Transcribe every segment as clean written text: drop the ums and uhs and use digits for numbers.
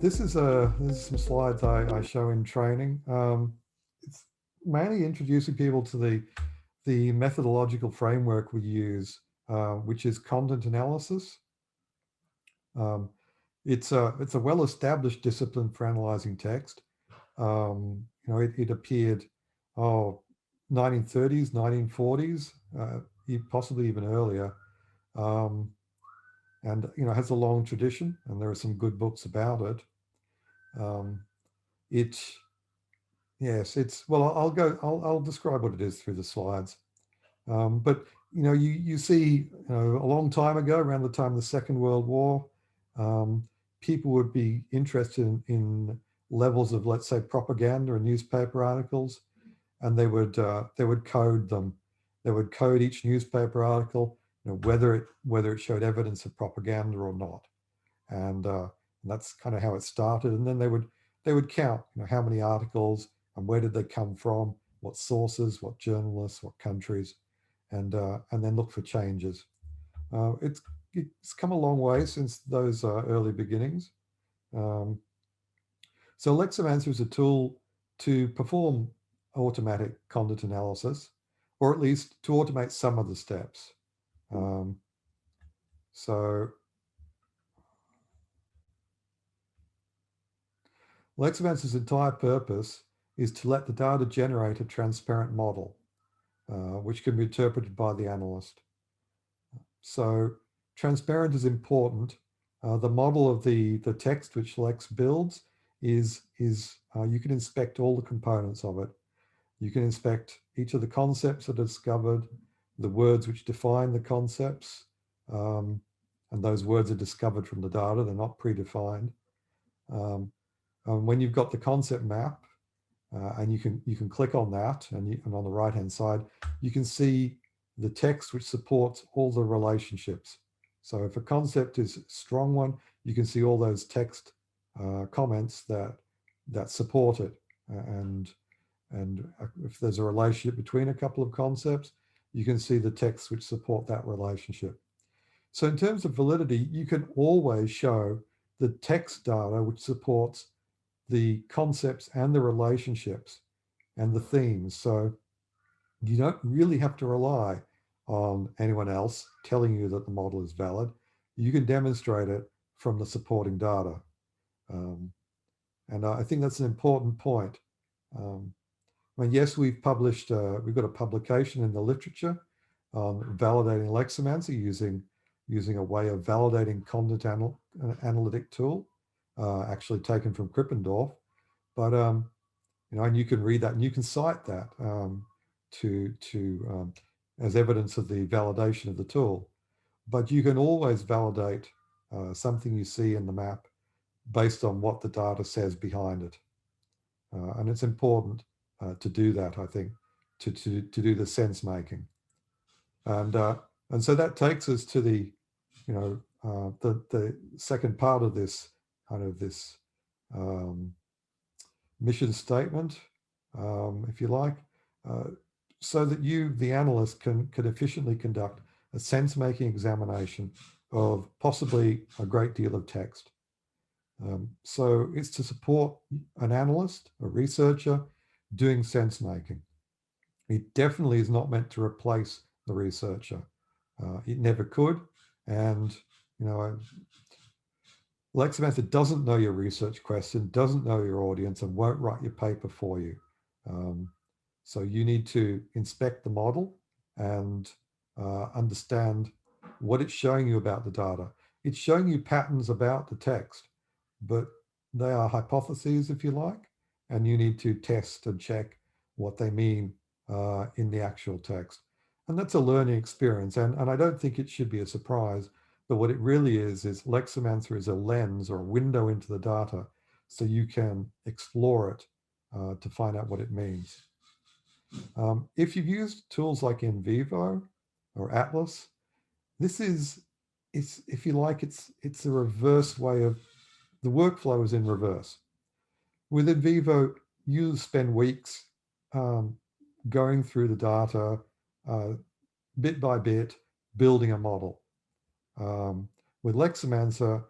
This is some slides I show in training. It's mainly introducing people to the methodological framework we use, which is content analysis. Um, it's a well-established discipline for analyzing text. It appeared, 1930s, 1940s, possibly even earlier. Um, and has a long tradition, and there are some good books about it. Um, it Yes, it's well. I'll describe what it is through the slides. But you see, a long time ago, around the time of the Second World War, um, people would be interested in levels of, let's say, propaganda and newspaper articles, and they would code them. They would code each newspaper article, whether it showed evidence of propaganda or not, and that's kind of how it started. And then they would count, how many articles and where did they come from, what sources, what journalists, what countries, and then look for changes. It's come a long way since those early beginnings. Um, so Leximancer is a tool to perform automatic content analysis, or at least to automate some of the steps. Um, so Leximancer's entire purpose is to let the data generate a transparent model, which can be interpreted by the analyst. So transparent is important. The model of the text which Lex builds is you can inspect all the components of it. You can inspect each of the concepts that are discovered, the words which define the concepts, and those words are discovered from the data, they're not predefined. When you've got the concept map, and you can click on that, and on the right hand side you can see the text which supports all the relationships. So if a concept is a strong one, you can see all those text comments that support it, and if there's a relationship between a couple of concepts, you can see the texts which support that relationship. So in terms of validity, you can always show the text data which supports the concepts and the relationships and the themes. So you don't really have to rely on anyone else telling you that the model is valid. You can demonstrate it from the supporting data. And I think that's an important point. Yes, we've got a publication in the literature on validating Leximancer using a way of validating content analytic tool, actually taken from Krippendorf. But and you can read that and you can cite that as evidence of the validation of the tool. But you can always validate something you see in the map based on what the data says behind it. And it's important to do that, I think, to do the sense making. And so that takes us to the second part of this mission statement, if you like, so that you, the analyst, can efficiently conduct a sense-making examination of possibly a great deal of text. So it's to support an analyst, a researcher, doing sense-making. It definitely is not meant to replace the researcher. It never could. And, Leximancer doesn't know your research question, doesn't know your audience, and won't write your paper for you. So you need to inspect the model and understand what it's showing you about the data. It's showing you patterns about the text, but they are hypotheses, if you like, and you need to test and check what they mean in the actual text. And that's a learning experience. And I don't think it should be a surprise, but what it really is Leximancer is a lens or a window into the data, so you can explore it to find out what it means. If you've used tools like NVivo or Atlas, if you like, it's a reverse way of, the workflow is in reverse. With NVivo, you spend weeks going through the data bit by bit, building a model. With Leximancer,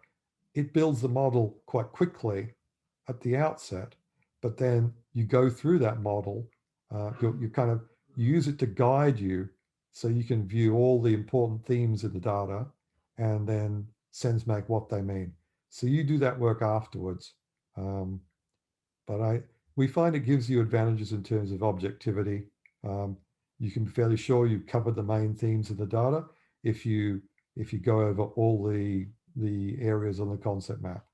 it builds the model quite quickly at the outset, but then you go through that model, you kind of use it to guide you so you can view all the important themes in the data and then sense make what they mean. So you do that work afterwards. Um, but we find it gives you advantages in terms of objectivity. Um, you can be fairly sure you've covered the main themes of the data if you go over all the areas on the concept map.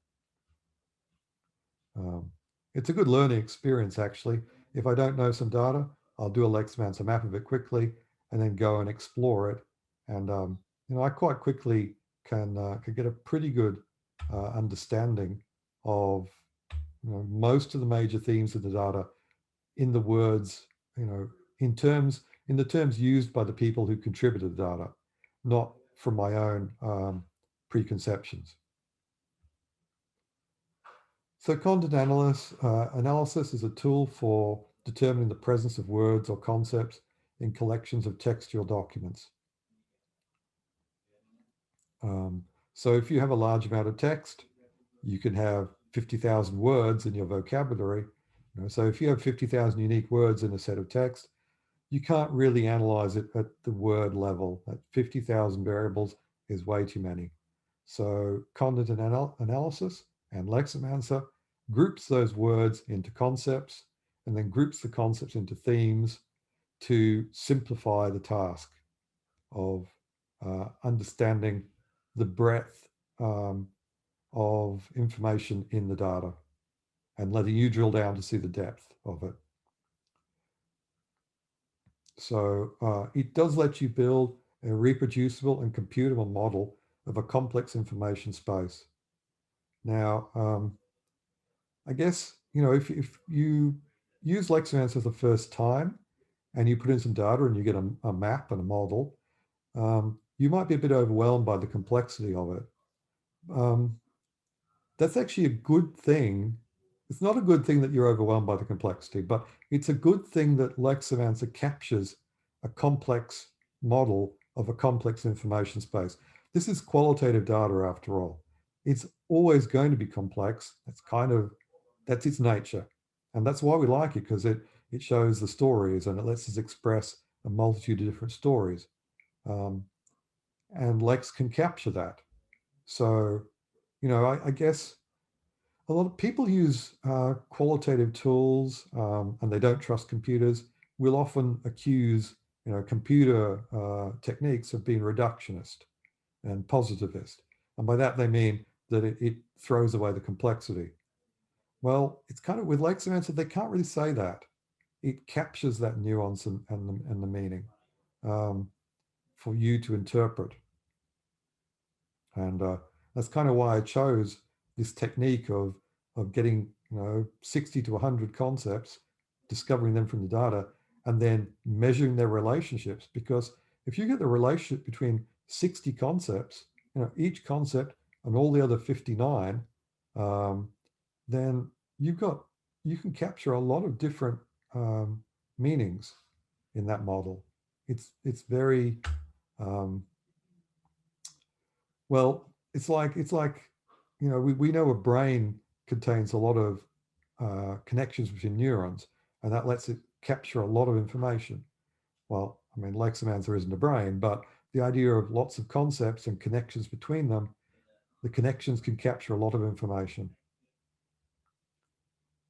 Um, it's a good learning experience, actually. If I don't know some data, I'll do a Leximancer map of it quickly and then go and explore it. And I quite quickly can get a pretty good understanding of most of the major themes of the data in the words, in the terms used by the people who contributed the data, not from my own preconceptions. So content analysis is a tool for determining the presence of words or concepts in collections of textual documents. So if you have a large amount of text, you can have 50,000 words in your vocabulary. So if you have 50,000 unique words in a set of text, you can't really analyze it at the word level. At 50,000 variables is way too many. So content analysis and Leximancer groups those words into concepts and then groups the concepts into themes to simplify the task of understanding the breadth of information in the data and letting you drill down to see the depth of it. So it does let you build a reproducible and computable model of a complex information space. Now, I guess, if you use Leximancer the first time and you put in some data and you get a map and a model, you might be a bit overwhelmed by the complexity of it. That's actually a good thing. It's not a good thing that you're overwhelmed by the complexity, but it's a good thing that Leximancer captures a complex model of a complex information space. This is qualitative data after all. It's always going to be complex. That's its nature. And that's why we like it, because it shows the stories and it lets us express a multitude of different stories. And Lex can capture that. So, I guess a lot of people use qualitative tools and they don't trust computers. We'll often accuse computer techniques of being reductionist and positivist. And by that, they mean that it throws away the complexity. Well, it's kind of with Leximancer, they can't really say that. It captures that nuance and the meaning for you to interpret. And that's kind of why I chose this technique of getting 60 to 100 concepts, discovering them from the data, and then measuring their relationships. Because if you get the relationship between 60 concepts, each concept and all the other 59, then you can capture a lot of different meanings in that model. It's very well, it's like we know a brain contains a lot of connections between neurons, and that lets it capture a lot of information. Well, I mean, Leximancer isn't a brain, but the idea of lots of concepts and connections between them, the connections can capture a lot of information.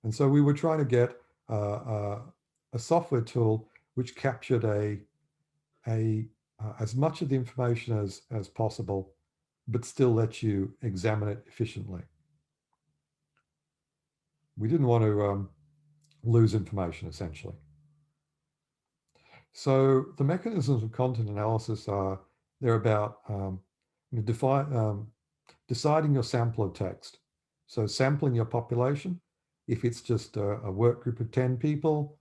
And so we were trying to get a software tool which captured as much of the information as possible, but still lets you examine it efficiently. We didn't want to lose information, essentially. So the mechanisms of content analysis they're about deciding your sample of text. So sampling your population. If it's just a work group of 10 people,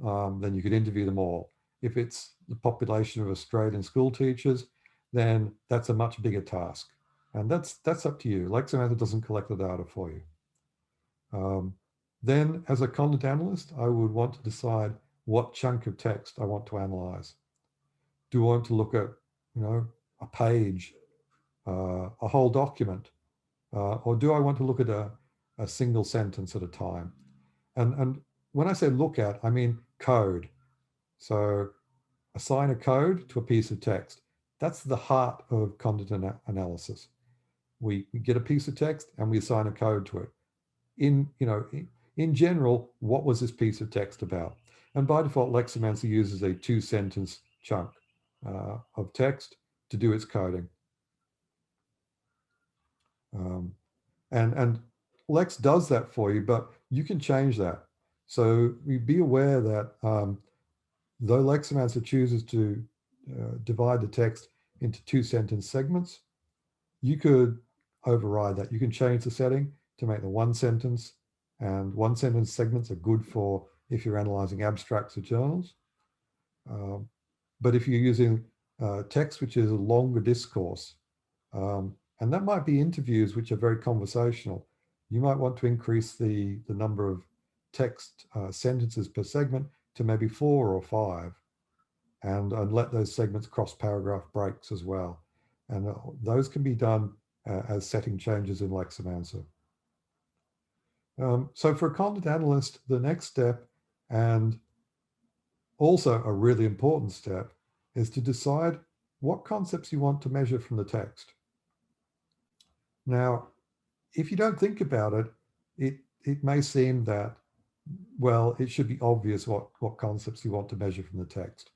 then you could interview them all. If it's the population of Australian school teachers, then that's a much bigger task. And that's up to you. Leximancer doesn't collect the data for you. Then as a content analyst, I would want to decide what chunk of text I want to analyze. Do I want to look at, a page, a whole document, Or do I want to look at a single sentence at a time? And when I say look at, I mean code. So assign a code to a piece of text. That's the heart of content analysis. We get a piece of text and we assign a code to it. In general, what was this piece of text about? And by default, Leximancer uses a 2-sentence chunk of text to do its coding. And Lex does that for you, but you can change that. So be aware that though Leximancer chooses to divide the text into 2-sentence segments, you could override that. You can change the setting to make the 1-sentence, and 1-sentence segments are good for if you're analyzing abstracts or journals. But if you're using text which is a longer discourse, and that might be interviews which are very conversational, you might want to increase the number of text sentences per segment to maybe 4 or 5, and let those segments cross paragraph breaks as well. And those can be done as setting changes in Leximancer. So for a content analyst, the next step, and also a really important step, is to decide what concepts you want to measure from the text. Now, if you don't think about it, it may seem that, well, it should be obvious what concepts you want to measure from the text.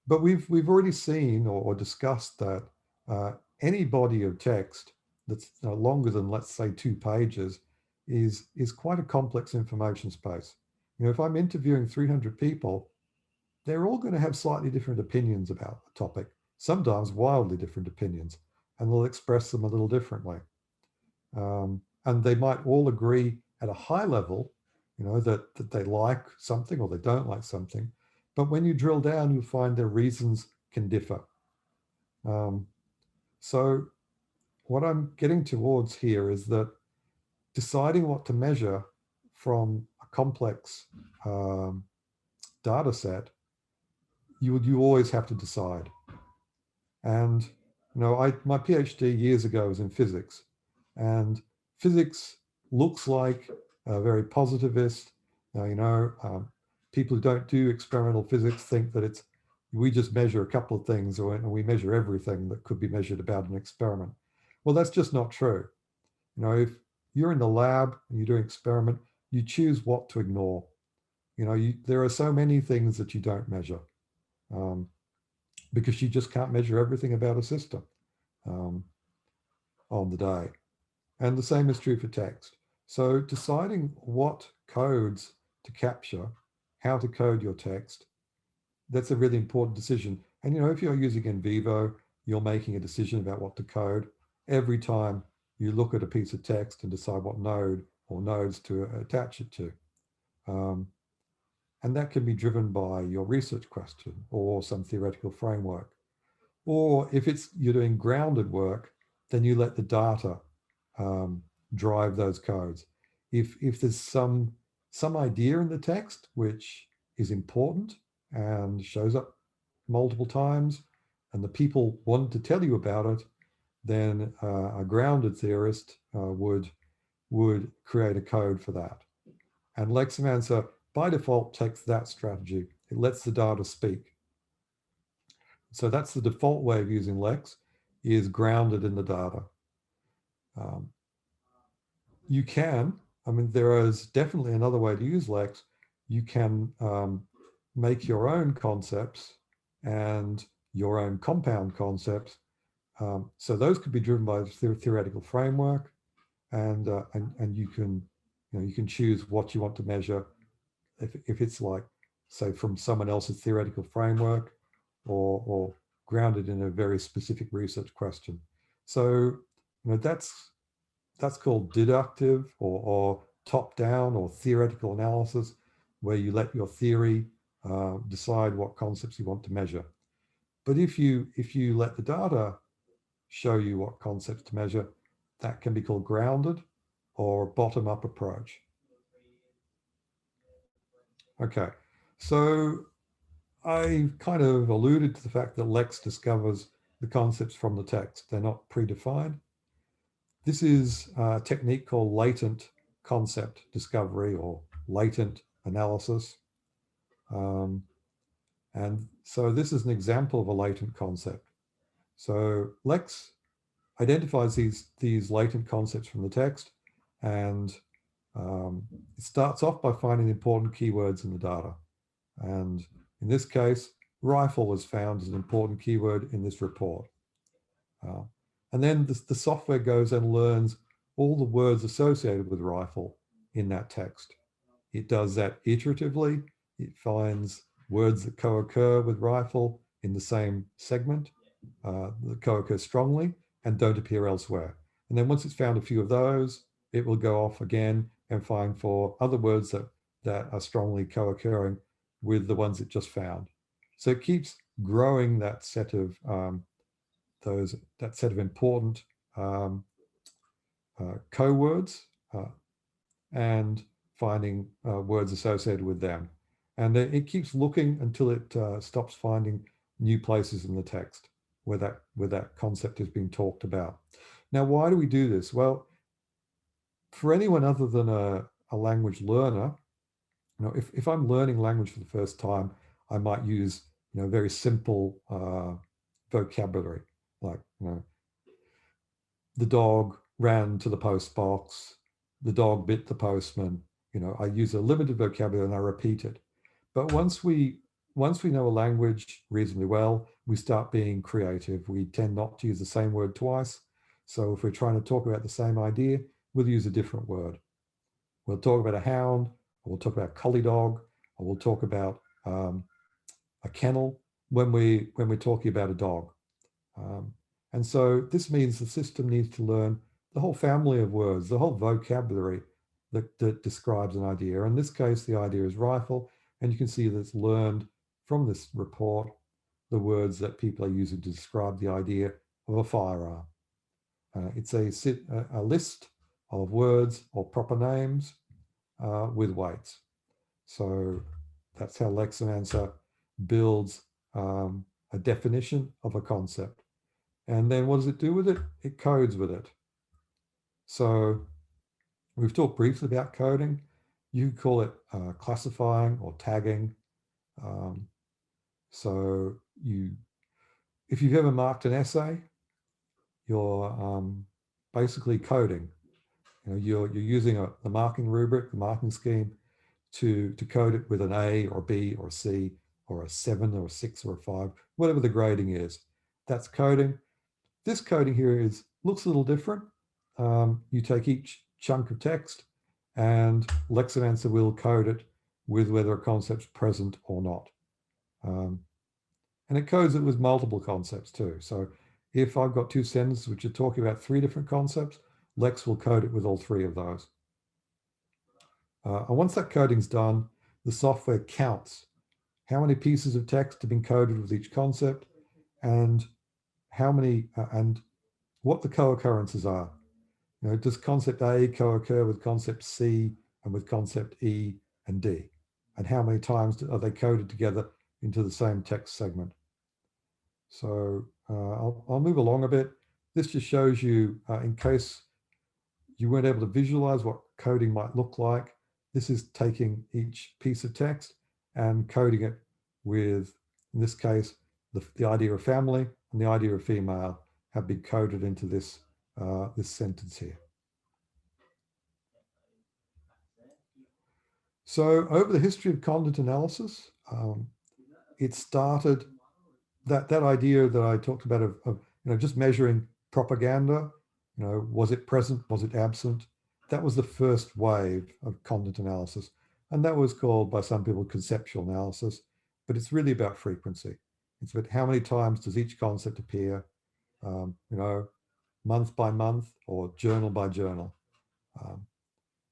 But we've already seen or discussed that any body of text that's longer than, let's say, 2 pages is quite a complex information space. If I'm interviewing 300 people, they're all going to have slightly different opinions about the topic, sometimes wildly different opinions, and they'll express them a little differently. And they might all agree at a high level, that they like something or they don't like something. But when you drill down, you'll find their reasons can differ. So what I'm getting towards here is that deciding what to measure from a complex data set, you always have to decide. And my PhD years ago was in physics, and physics looks like a very positivist. People who don't do experimental physics think that we just measure a couple of things, or we measure everything that could be measured about an experiment. Well, that's just not true. If you're in the lab and you do an experiment, you choose what to ignore. There are so many things that you don't measure. Because you just can't measure everything about a system on the day. And the same is true for text. So deciding what codes to capture, how to code your text, that's a really important decision. And if you're using NVivo, you're making a decision about what to code every time you look at a piece of text and decide what node or nodes to attach it to. And that can be driven by your research question or some theoretical framework. Or if you're doing grounded work, then you let the data drive those codes. If there's some idea in the text which is important and shows up multiple times, and the people want to tell you about it, then a grounded theorist would create a code for that. And Leximancer, by default, takes that strategy. It lets the data speak. So that's the default way of using Lex, is grounded in the data. You can, there is definitely another way to use Lex. You can make your own concepts and your own compound concepts. So those could be driven by the theoretical framework, and you can choose what you want to measure. If it's like, say, from someone else's theoretical framework, or grounded in a very specific research question. So that's called deductive or top-down or theoretical analysis, where you let your theory decide what concepts you want to measure. But if you let the data show you what concepts to measure, that can be called grounded or bottom-up approach. Okay, so I kind of alluded to the fact that Lex discovers the concepts from the text. They're not predefined. This is a technique called latent concept discovery or latent analysis. And so this is an example of a latent concept. So Lex identifies these latent concepts from the text, and it starts off by finding important keywords in the data. And in this case, rifle was found as an important keyword in this report. And then the software goes and learns all the words associated with rifle in that text. It does that iteratively. It finds words that co-occur with rifle in the same segment, that co-occur strongly and don't appear elsewhere. And then once it's found a few of those, it will go off again and find for other words that are strongly co-occurring with the ones it just found. So it keeps growing that set of important co-words and finding words associated with them. And it keeps looking until it stops finding new places in the text where that concept is being talked about. Now, why do we do this? Well, for anyone other than a language learner, if I'm learning language for the first time, I might use very simple vocabulary, like the dog ran to the post box, the dog bit the postman. I use a limited vocabulary and I repeat it. But once we know a language reasonably well, we start being creative. We tend not to use the same word twice. So if we're trying to talk about the same idea, we'll use a different word. We'll talk about a hound, or we'll talk about a collie dog, or we'll talk about a kennel when we're talking about a dog. And so this means the system needs to learn the whole family of words, the whole vocabulary that describes an idea. In this case, the idea is rifle, and you can see that it's learned from this report the words that people are using to describe the idea of a firearm. It's a list of words or proper names with weights. So that's how Leximancer builds a definition of a concept. And then what does it do with it? It codes with it. So we've talked briefly about coding. You could call it classifying or tagging. So if you've ever marked an essay, you're basically coding. You're using the marking rubric, the marking scheme, to code it with an A or B or C or a 7 or a 6 or a 5, whatever the grading is. That's coding. This coding here looks a little different. You take each chunk of text and Leximancer will code it with whether a concept's present or not. And it codes it with multiple concepts too. So if I've got two sentences which are talking about 3 different concepts, Lex will code it with all 3 of those. And once that coding's done, the software counts how many pieces of text have been coded with each concept and how many and what the co-occurrences are. Does concept A co-occur with concept C and with concept E and D? And how many times are they coded together into the same text segment? So I'll move along a bit. This just shows you, in case you weren't able to visualize what coding might look like, this is taking each piece of text and coding it with, in this case, the idea of family and the idea of female have been coded into this sentence here. So over the history of content analysis, it started that idea that I talked about of just measuring propaganda. Was it present? Was it absent? That was the first wave of content analysis, and that was called by some people conceptual analysis. But it's really about frequency. It's about how many times does each concept appear, month by month or journal by journal.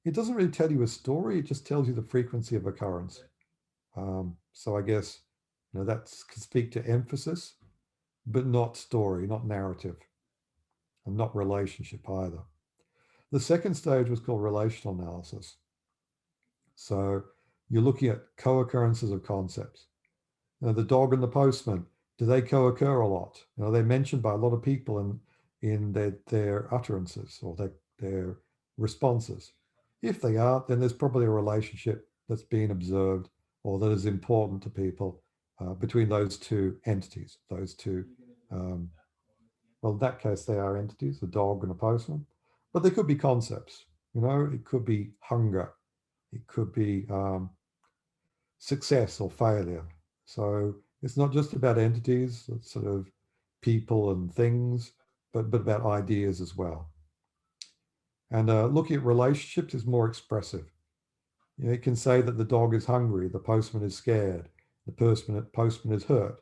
It doesn't really tell you a story. It just tells you the frequency of occurrence. So I guess that can speak to emphasis, but not story, not narrative, and not relationship either. The second stage was called relational analysis. So you're looking at co-occurrences of concepts. The dog and the postman, do they co-occur a lot? They're mentioned by a lot of people in their utterances or their responses. If they are, then there's probably a relationship that's being observed or that is important to people between those two entities, those two, well, in that case, they are entities, a dog and a postman, but they could be concepts, it could be hunger, it could be success or failure. So it's not just about entities, it's sort of people and things, but about ideas as well. And looking at relationships is more expressive. It can say that the dog is hungry, the postman is scared, the postman is hurt,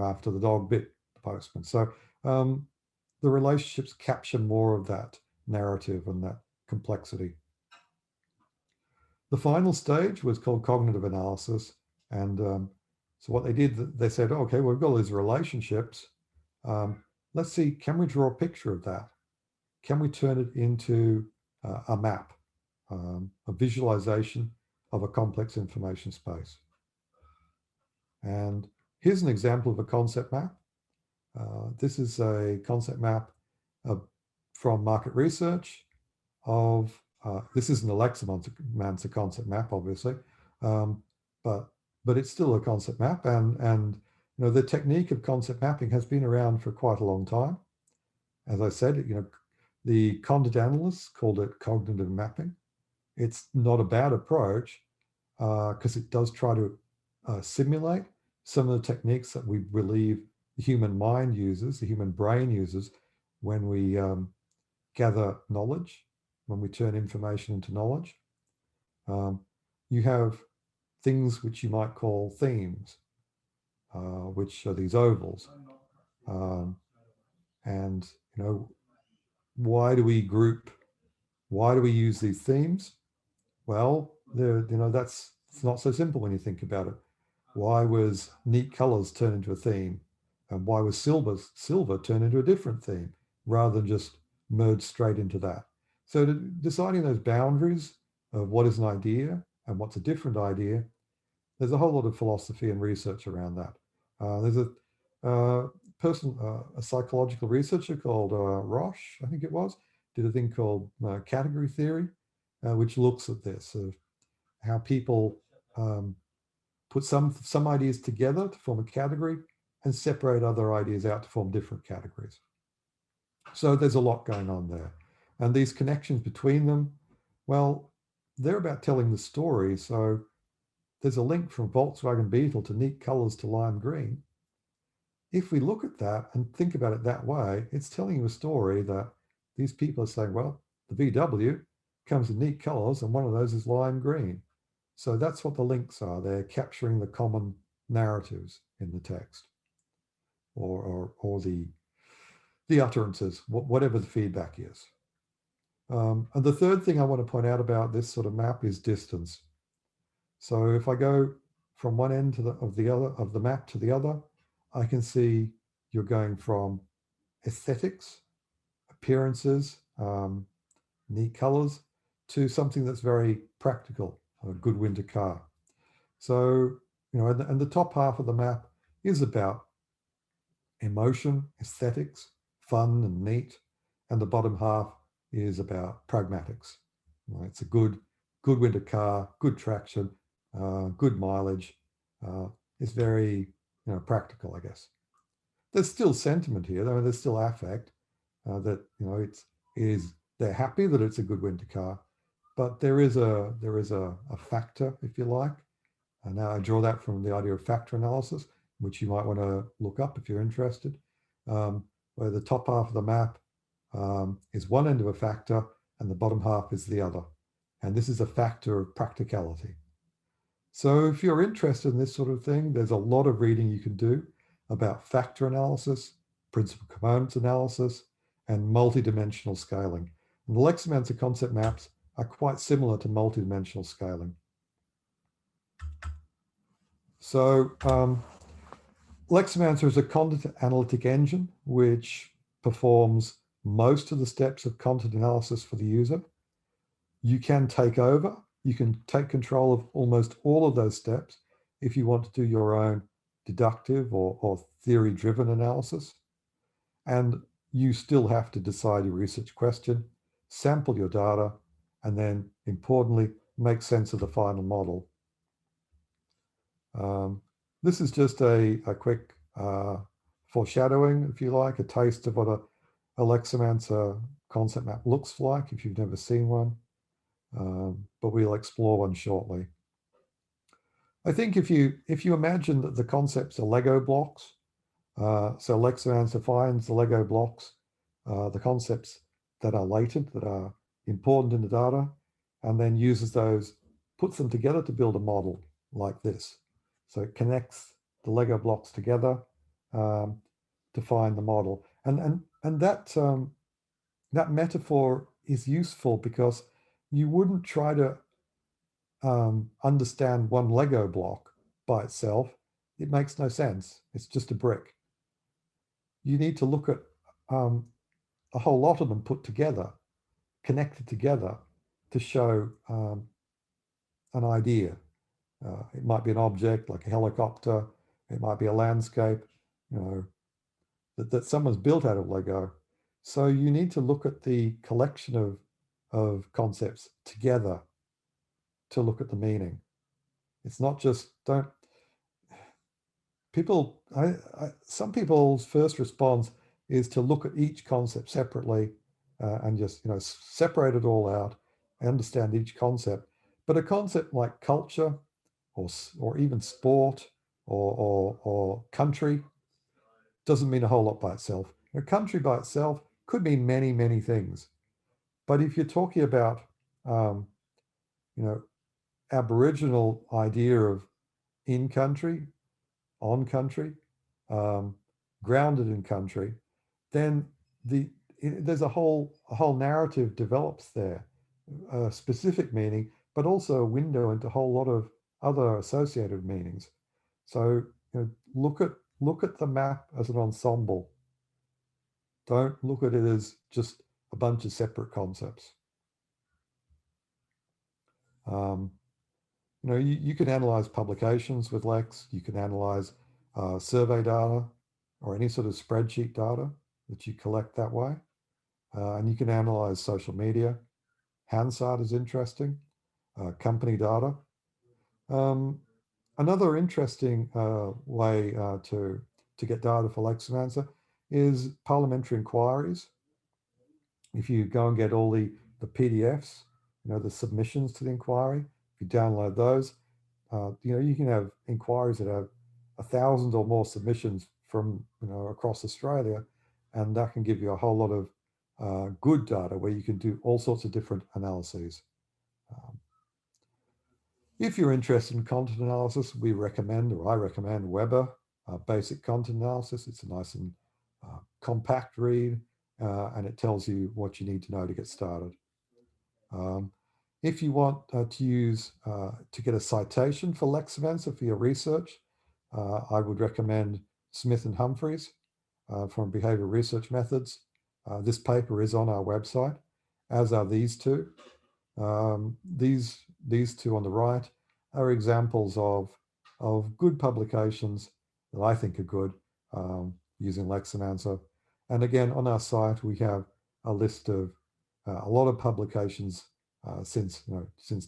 after the dog bit the postman. So the relationships capture more of that narrative and that complexity. The final stage was called cognitive analysis. And so what they did, they said, okay, we've got all these relationships. Let's see, can we draw a picture of that? Can we turn it into a map, a visualization of a complex information space? And here's an example of a concept map. This is a concept map from market research of, this isn't a Leximancer concept map, obviously, but it's still a concept map. And the technique of concept mapping has been around for quite a long time. As I said, the content analysts called it cognitive mapping. It's not a bad approach because it does try to simulate some of the techniques that we believe the human mind uses, the human brain uses when we gather knowledge, when we turn information into knowledge. You have things which you might call themes, which are these ovals. And, why do we use these themes? Well, that's it's not so simple when you think about it. Why was neat colors turned into a theme? And why was silver turned into a different theme rather than just merge straight into that? So deciding those boundaries of what is an idea and what's a different idea, there's a whole lot of philosophy and research around that. There's a psychological researcher called Roche, I think it was, did a thing called category theory, which looks at this, of how people put some ideas together to form a category and separate other ideas out to form different categories. So there's a lot going on there. And these connections between them, well, they're about telling the story. So there's a link from Volkswagen Beetle to neat colors to lime green. If we look at that and think about it that way, it's telling you a story that these people are saying, well, the VW comes in neat colors and one of those is lime green. So that's what the links are. They're capturing the common narratives in the text or the utterances, whatever the feedback is. And the third thing I want to point out about this sort of map is distance. So if I go from one end of the map to the other, I can see you're going from aesthetics, appearances, neat colors, to something that's very practical, a good winter car. So, and the top half of the map is about emotion, aesthetics, fun and neat, and the bottom half is about pragmatics. It's a good winter car, good traction, good mileage. It's very practical, I guess. There's still sentiment here, though. There's still affect that they're happy that it's a good winter car, but there is a factor, if you like. And now I draw that from the idea of factor analysis, which you might want to look up if you're interested, where the top half of the map is one end of a factor and the bottom half is the other. And this is a factor of practicality. So if you're interested in this sort of thing, there's a lot of reading you can do about factor analysis, principal components analysis, and multidimensional scaling. And the Leximancer concept maps are quite similar to multidimensional scaling. So Leximancer is a content analytic engine which performs most of the steps of content analysis for the user. You can take over, you can take control of almost all of those steps if you want to do your own deductive or theory-driven analysis. And you still have to decide your research question, sample your data, and then importantly, make sense of the final model. This is just a quick foreshadowing, if you like, a taste of what a Leximancer concept map looks like if you've never seen one, but we'll explore one shortly. I think if you imagine that the concepts are Lego blocks, so Leximancer finds the Lego blocks, the concepts that are latent, that are important in the data, and then uses those, puts them together to build a model like this. So it connects the Lego blocks together to find the model. And that metaphor is useful because you wouldn't try to understand one Lego block by itself. It makes no sense. It's just a brick. You need to look at a whole lot of them put together, connected together to show an idea. It might be an object like a helicopter. It might be a landscape, that someone's built out of Lego. So you need to look at the collection of concepts together to look at the meaning. It's not just, some people's first response is to look at each concept separately and just, separate it all out, understand each concept. But a concept like culture or even sport or country doesn't mean a whole lot by itself. A country by itself could mean many, many things. But if you're talking about, Aboriginal idea of in country, on country, grounded in country, then there's a whole narrative develops there, a specific meaning, but also a window into a whole lot of other associated meanings. So look at the map as an ensemble. Don't look at it as just a bunch of separate concepts. You can analyze publications with Lex. You can analyze survey data or any sort of spreadsheet data that you collect that way. And you can analyze social media. Hansard is interesting. Company data. Another interesting way to get data for Leximancer is parliamentary inquiries. If you go and get all the PDFs, the submissions to the inquiry, if you download those, you can have inquiries that have 1,000 or more submissions from across Australia, and that can give you a whole lot of good data where you can do all sorts of different analyses. If you're interested in content analysis, I recommend Weber, Basic Content Analysis. It's a nice and compact read, and it tells you what you need to know to get started. If you want to get a citation for Leximancer for your research, I would recommend Smith and Humphreys from Behavioral Research Methods. This paper is on our website, as are these two. These two on the right are examples of good publications that I think are good using Leximancer. And again, on our site, we have a list of a lot of publications since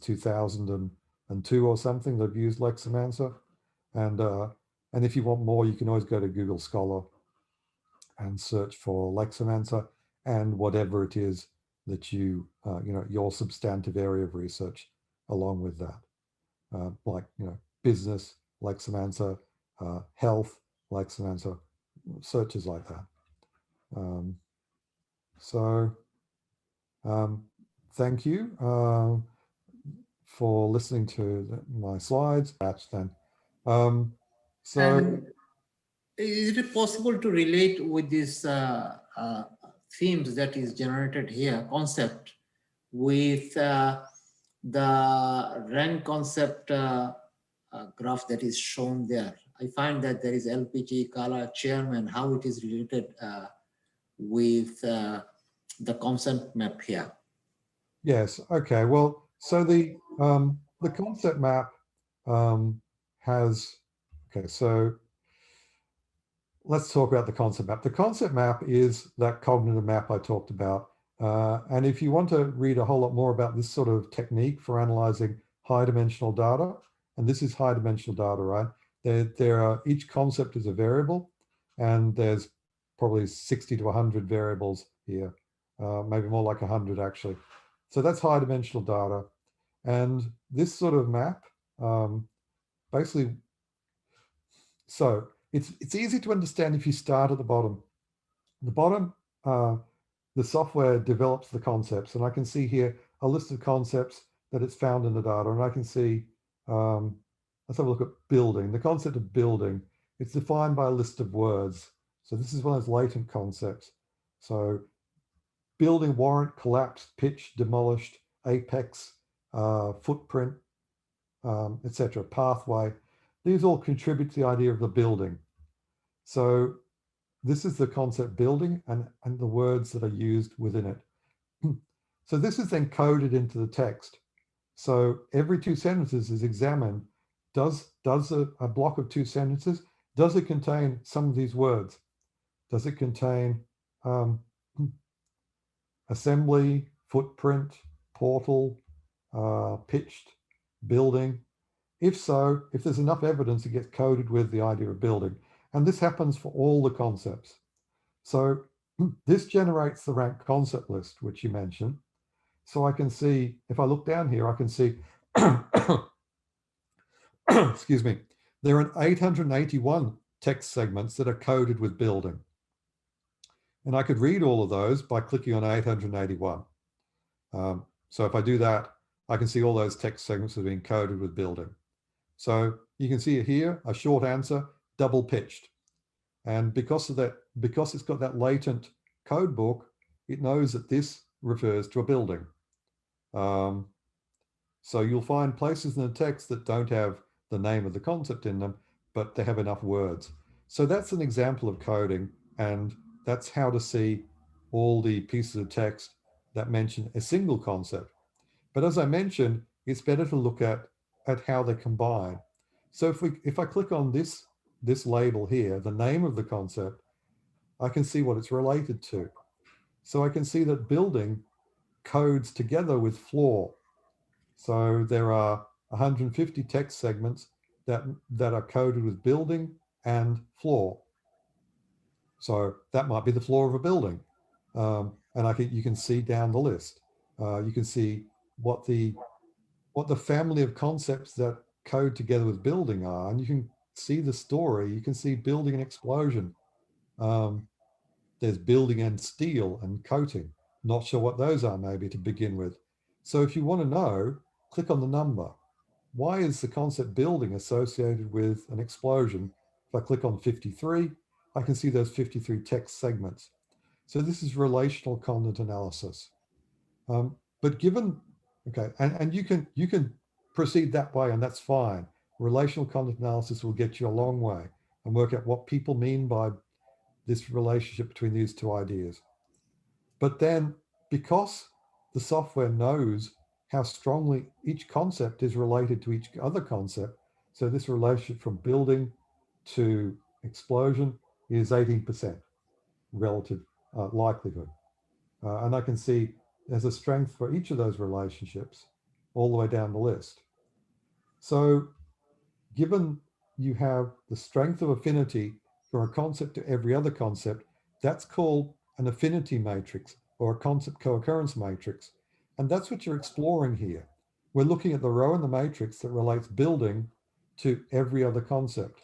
2002 or something that have used Leximancer. And if you want more, you can always go to Google Scholar and search for Leximancer and whatever it is that your substantive area of research along with that, like business Leximancer, health Leximancer, searches like that. Thank you for listening to my slides. That's then. And is it possible to relate with these themes that is generated here, concept, with the rank concept graph that is shown there? I find that there is LPG, Kala, chairman, how it is related with the concept map here. Yes. Okay. Well, so the concept map has, okay, so let's talk about the concept map. The concept map is that cognitive map I talked about. And if you want to read a whole lot more about this sort of technique for analyzing high dimensional data, and this is high dimensional data, right? There are, each concept is a variable, and there's probably 60 to 100 variables here, maybe more like 100 actually. So that's high dimensional data. And this sort of map, basically, so it's easy to understand if you start at the bottom. The bottom, the software develops the concepts, and I can see here a list of concepts that it's found in the data, and I can see, let's have a look at building. The concept of building, it's defined by a list of words. So this is one of those latent concepts. So building, warrant, collapse, pitch, demolished, apex, footprint, etc., pathway. These all contribute to the idea of the building. So this is the concept building and the words that are used within it. So this is then coded into the text. So every 2 sentences is examined. Does a block of 2 sentences, does it contain some of these words? Does it contain assembly, footprint, portal, pitched, building? If so, if there's enough evidence, it gets coded with the idea of building. And this happens for all the concepts. So this generates the rank concept list, which you mentioned. So I can see, if I look down here, I can see, excuse me, there are 881 text segments that are coded with building. And I could read all of those by clicking on 881. So if I do that, I can see all those text segments that have been coded with building. So you can see here, a short answer, double pitched. And because of that, because it's got that latent code book, it knows that this refers to a building. So you'll find places in the text that don't have the name of the concept in them, but they have enough words. So that's an example of coding, and that's how to see all the pieces of text that mention a single concept. But as I mentioned, it's better to look at how they combine. So if I click on this label here, the name of the concept, I can see what it's related to. So I can see that building codes together with floor. So there are 150 text segments that are coded with building and floor. So that might be the floor of a building. And you can see down the list. You can see what the family of concepts that code together with building are, and you can see the story. You can see building and explosion. There's building and steel and coating. Not sure what those are maybe to begin with. So if you want to know, click on the number. Why is the concept building associated with an explosion? If I click on 53, I can see those 53 text segments. So this is relational content analysis. But given, okay, and you can proceed that way, and that's fine. Relational content analysis will get you a long way and work out what people mean by this relationship between these two ideas. But then, because the software knows how strongly each concept is related to each other concept, so this relationship from building to explosion is 18% relative likelihood. And I can see there's a strength for each of those relationships all the way down the list. So given you have the strength of affinity from a concept to every other concept, that's called an affinity matrix or a concept co-occurrence matrix. And that's what you're exploring here. We're looking at the row in the matrix that relates building to every other concept.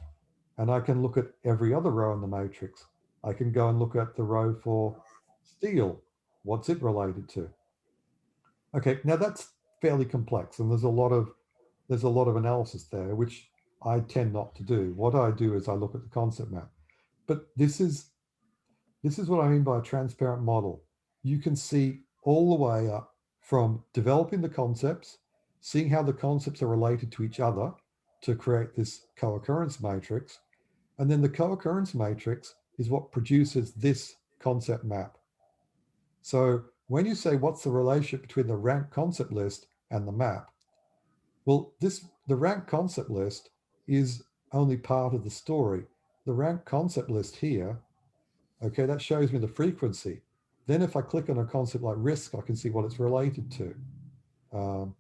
And I can look at every other row in the matrix. I can go and look at the row for steel. What's it related to? Okay, now that's fairly complex, and there's a lot of analysis there, which I tend not to do. What I do is I look at the concept map. But this is what I mean by a transparent model. You can see all the way up from developing the concepts, seeing how the concepts are related to each other to create this co-occurrence matrix. And then the co-occurrence matrix is what produces this concept map. So when you say what's the relationship between the rank concept list and the map, well, the rank concept list is only part of the story. the rank concept list here, okay, that shows me the frequency. Then if I click on a concept like risk, I can see what it's related to.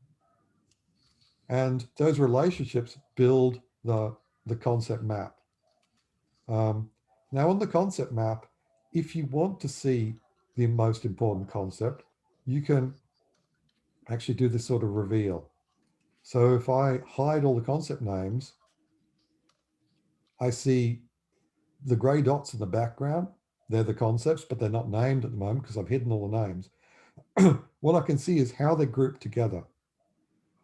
And those relationships build the concept map. Now on the concept map, if you want to see the most important concept, you can actually do this sort of reveal. So if I hide all the concept names, I see the gray dots in the background. They're the concepts, but they're not named at the moment because I've hidden all the names. What I can see is how they're grouped together.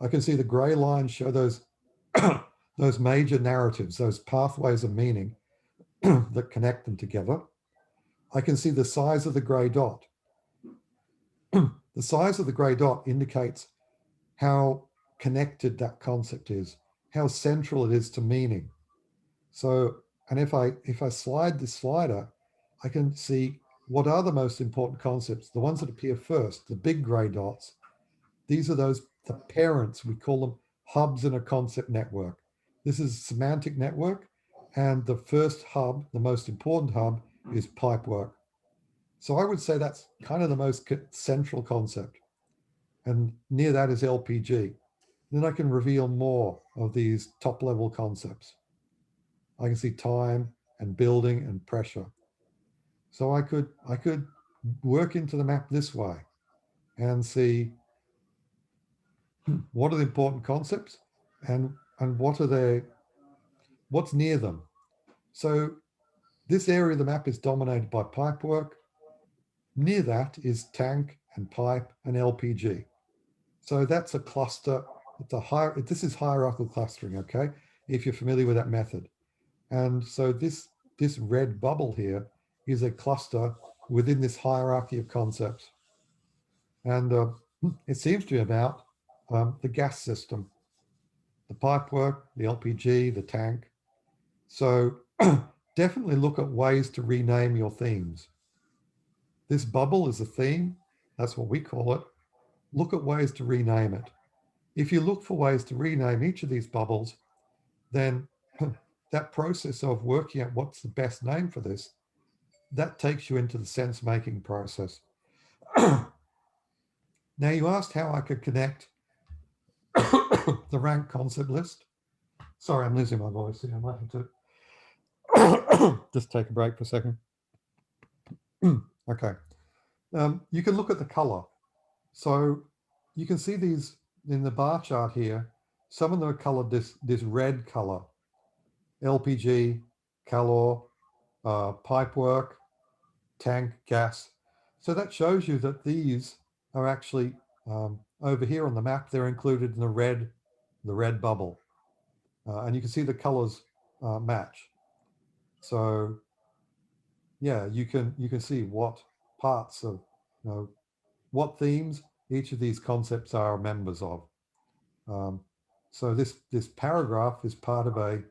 I can see the gray lines show those those major narratives, those pathways of meaning that connect them together. I can see the size of the gray dot. The size of the gray dot indicates how connected that concept is, how central it is to meaning. So, and if I slide this slider, I can see what are the most important concepts, the ones that appear first, the big gray dots. These are the parents, we call them hubs in a concept network. This is a semantic network, and the first hub, the most important hub, is pipework. So I would say that's kind of the most central concept. And near that is LPG. Then I can reveal more of these top level concepts. I can see time and building and pressure. So I could work into the map this way and see what are the important concepts and what's near them. So this area of the map is dominated by pipework. Near that is tank and pipe and LPG. So that's a cluster. This is hierarchical clustering, okay? If you're familiar with that method. And so this red bubble here is a cluster within this hierarchy of concepts. And it seems to be about the gas system, the pipework, the LPG, the tank. So definitely look at ways to rename your themes. This bubble is a theme. That's what we call it. Look at ways to rename it. If you look for ways to rename each of these bubbles, then that process of working out what's the best name for this, that takes you into the sense making process. Now, you asked how I could connect the rank concept list. Sorry, I'm losing my voice here. I might have to just take a break for a second. Okay. You can look at the color. So you can see these in the bar chart here. Some of them are colored this red color. LPG, calor, pipework, tank, gas. So that shows you that these are actually over here on the map. They're included in the red bubble, and you can see the colors match. So yeah, you can see what parts of what themes each of these concepts are members of. So this paragraph is part of a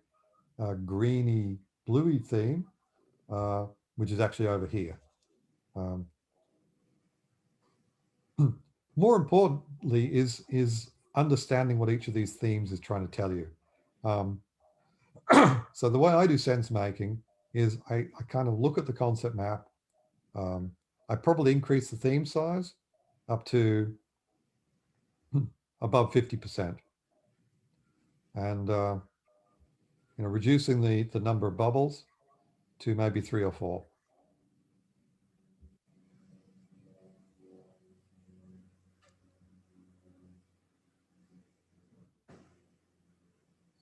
greeny bluey theme, which is actually over here. More importantly is understanding what each of these themes is trying to tell you. So the way I do sense making is I kind of look at the concept map. I probably increase the theme size up to above 50%, and reducing the number of bubbles to maybe 3 or 4.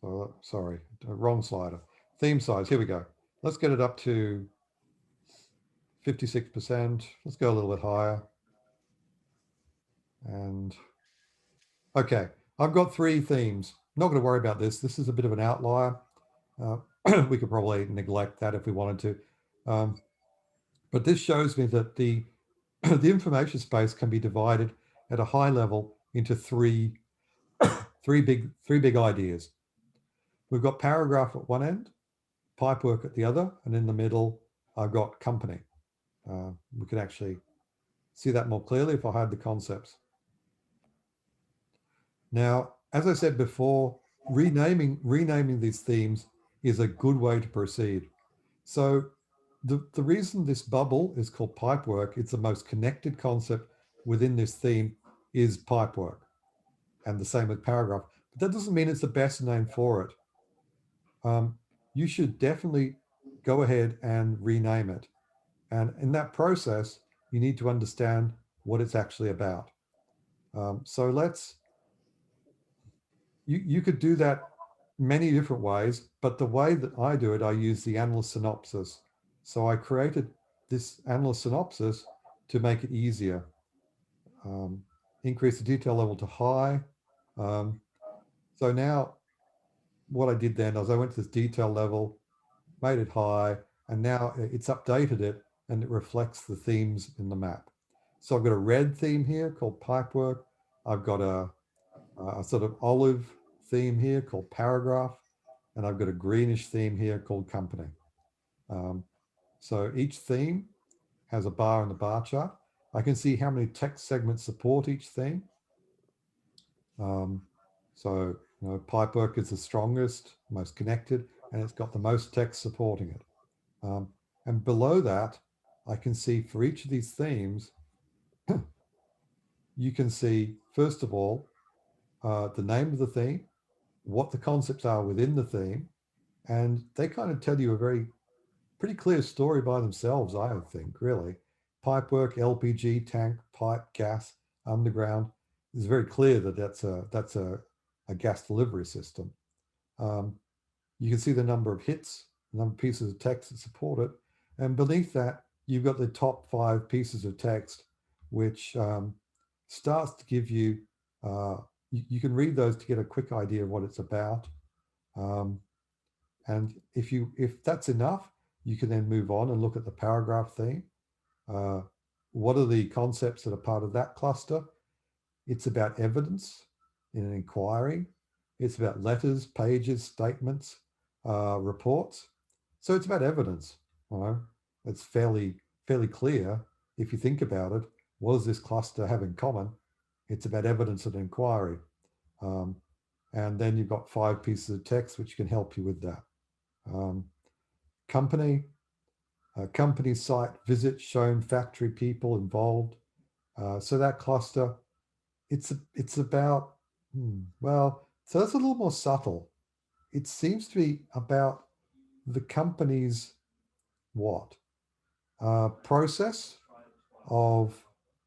So sorry, wrong slider. Theme size. Here we go. Let's get it up to 56%. Let's go a little bit higher. And okay, I've got 3 themes. Not going to worry about this. This is a bit of an outlier. We could probably neglect that if we wanted to. But this shows me that the information space can be divided at a high level into three big ideas. We've got paragraph at one end, pipework at the other, and in the middle, I've got company. We can actually see that more clearly if I hide the concepts. Now, as I said before, renaming these themes is a good way to proceed. So the reason this bubble is called pipework, it's the most connected concept within this theme, is pipework, and the same with paragraph. But that doesn't mean it's the best name for it. You should definitely go ahead and rename it. And in that process, you need to understand what it's actually about. So you could do that many different ways, but the way that I do it, I use the analyst synopsis. So I created this analyst synopsis to make it easier. Um, Increase the detail level to high. Um, so now what I did then is I went to this detail level, made it high, and now it's updated it and it reflects the themes in the map. So I've got a red theme here called pipework. I've got a sort of olive theme here called paragraph, and I've got a greenish theme here called company. Um, so each theme has a bar in the bar chart. I can see how many text segments support each theme. Um, so, pipework is the strongest, most connected, and it's got the most text supporting it. Um, and below that, I can see for each of these themes, you can see, first of all, the name of the theme, what the concepts are within the theme, and they kind of tell you a very pretty clear story by themselves, I think, really. Pipework, LPG, tank, pipe, gas, underground. It's very clear that that's a gas delivery system. Um, you can see the number of hits, the number of pieces of text that support it. And beneath that, you've got the top 5 pieces of text, which starts to give you, you can read those to get a quick idea of what it's about. Um, and if that's enough, you can then move on and look at the paragraph theme. Uh, what are the concepts that are part of that cluster? It's about evidence in an inquiry. It's about letters, pages, statements, reports. So it's about evidence. You know, it's fairly clear if you think about it. What does this cluster have in common? It's about evidence and inquiry. Um, and then you've got 5 pieces of text which can help you with that. Um, company, company site, visit, shown, factory, people involved. So that cluster, it's about well, so that's a little more subtle. It seems to be about the company's what process of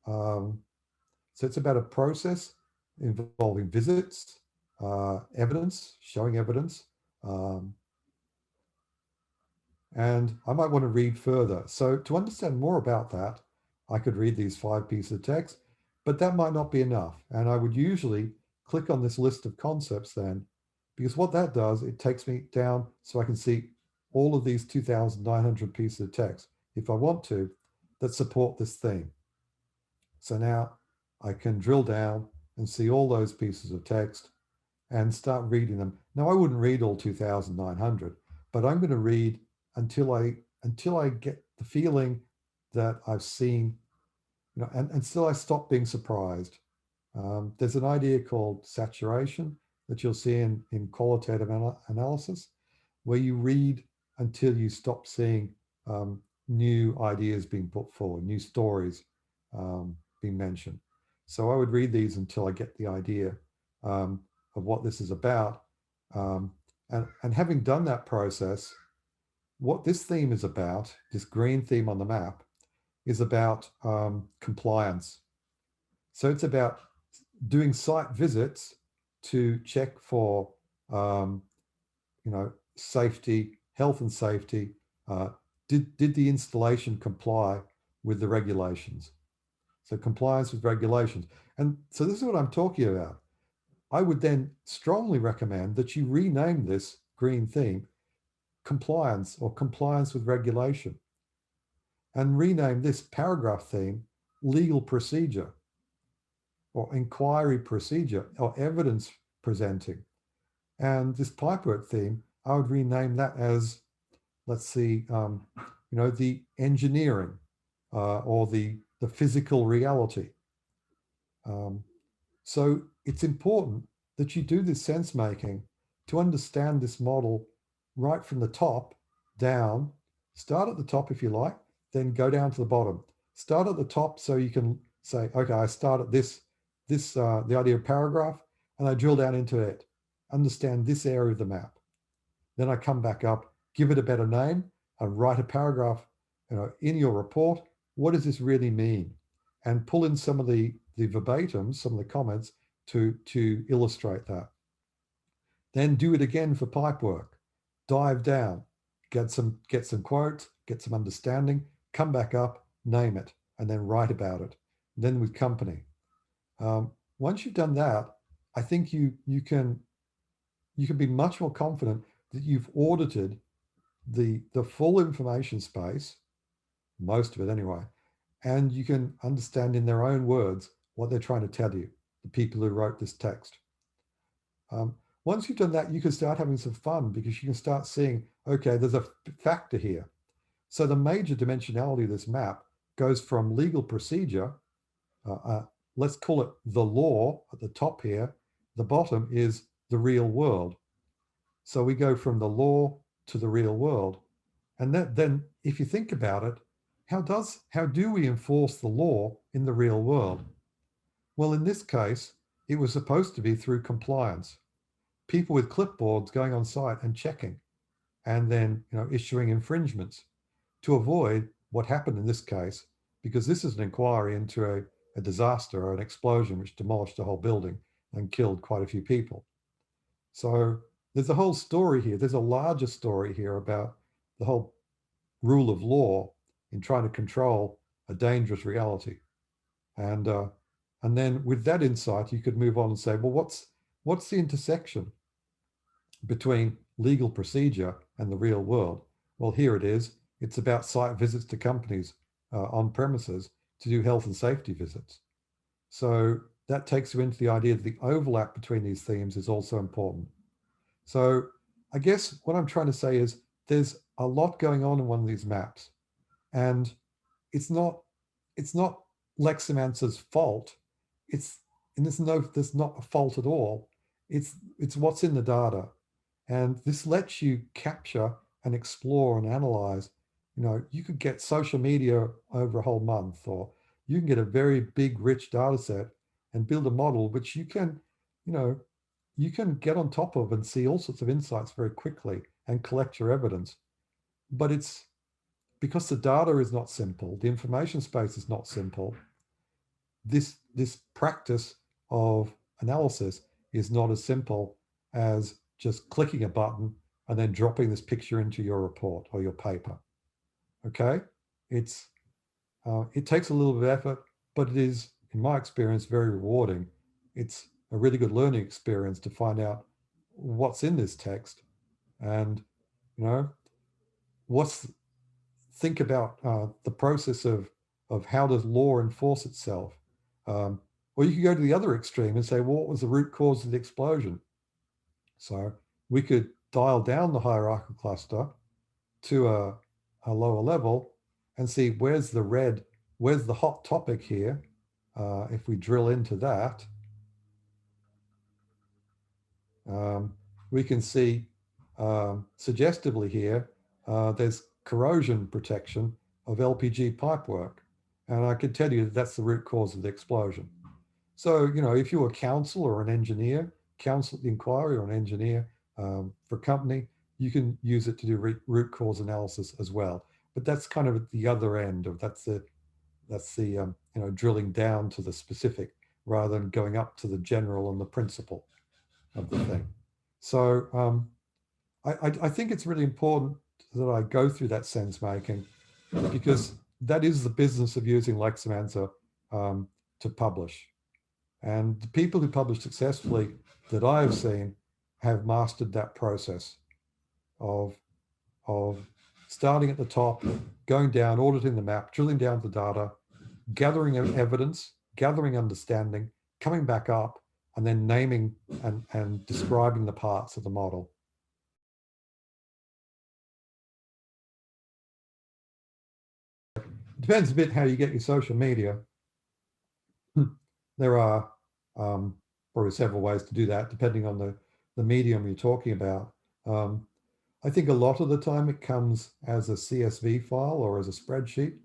so it's about a process involving visits, evidence, showing evidence, um, and I might want to read further. So to understand more about that, I could read these 5 pieces of text, but that might not be enough. And I would usually click on this list of concepts then, because what that does, it takes me down so I can see all of these 2,900 pieces of text, if I want to, that support this theme. So now I can drill down and see all those pieces of text and start reading them. Now I wouldn't read all 2,900, but I'm going to read until I get the feeling that I've seen, and until I stop being surprised. There's an idea called saturation that you'll see in qualitative analysis, where you read until you stop seeing new ideas being put forward, new stories being mentioned. So I would read these until I get the idea um, of what this is about. Um, and having done that process, what this theme is about, this green theme on the map, is about compliance. So it's about doing site visits to check for, um, safety, health and safety. Uh, did the installation comply with the regulations? So compliance with regulations. And so this is what I'm talking about. I would then strongly recommend that you rename this green theme compliance or compliance with regulation, and rename this paragraph theme legal procedure or inquiry procedure or evidence presenting. And this pipework theme, I would rename that as, let's see, the engineering or the physical reality. So it's important that you do this sense making to understand this model right from the top down Start at the top if you like, then go down to the bottom. Start at the top so you can say, okay, I start at the idea of paragraph, and I drill down into it, understand this area of the map. Then I come back up, give it a better name, and write a paragraph, in your report. What does this really mean? And pull in some of the verbatims, some of the comments to illustrate that. Then do it again for pipe work. Dive down, get some quotes, get some understanding, come back up, name it, and then write about it. Then with company. Once you've done that, I think you can be much more confident that you've audited the full information space, most of it anyway, and you can understand in their own words what they're trying to tell you, the people who wrote this text. Once you've done that, you can start having some fun because you can start seeing, okay, there's a factor here. So the major dimensionality of this map goes from legal procedure, let's call it the law at the top here. The bottom is the real world. So we go from the law to the real world. And then if you think about it, how do we enforce the law in the real world? Well, in this case, it was supposed to be through compliance. People with clipboards going on site and checking, and then issuing infringements to avoid what happened in this case, because this is an inquiry into a disaster or an explosion which demolished a whole building and killed quite a few people. So there's a whole story here. There's a larger story here about the whole rule of law in trying to control a dangerous reality. And then with that insight, you could move on and say, well, what's the intersection between legal procedure and the real world? Well, here it is. It's about site visits to companies on premises to do health and safety visits. So that takes you into the idea that the overlap between these themes is also important. So I guess what I'm trying to say is there's a lot going on in one of these maps, and it's not Leximancer's fault. There's not a fault at all. It's what's in the data, and this lets you capture and explore and analyze. You could get social media over a whole month, or you can get a very big, rich data set and build a model which you can get on top of and see all sorts of insights very quickly and collect your evidence. But it's because the data is not simple, the information space is not simple. This practice of analysis is not as simple as just clicking a button and then dropping this picture into your report or your paper. Okay, it takes a little bit of effort, but it is, in my experience, very rewarding. It's a really good learning experience to find out what's in this text, and think about the process of how does law enforce itself. Or you could go to the other extreme and say, well, what was the root cause of the explosion? So we could dial down the hierarchical cluster to a lower level and see where's the hot topic here. If we drill into that, we can see suggestively here, there's corrosion protection of LPG pipework. And I can tell you that that's the root cause of the explosion. So, if you're a counsel or an engineer, counsel the inquiry or an engineer for a company, you can use it to do root cause analysis as well. But that's kind of at the other end of that's the drilling down to the specific rather than going up to the general and the principle of the thing. So I think it's really important that I go through that sense making, because that is the business of using Leximancer to publish. And the people who publish successfully that I have seen have mastered that process of starting at the top, going down, auditing the map, drilling down the data, gathering evidence, gathering understanding, coming back up, and then naming and describing the parts of the model. It depends a bit how you get your social media. There are probably several ways to do that, depending on the medium you're talking about. I think a lot of the time it comes as a CSV file or as a spreadsheet.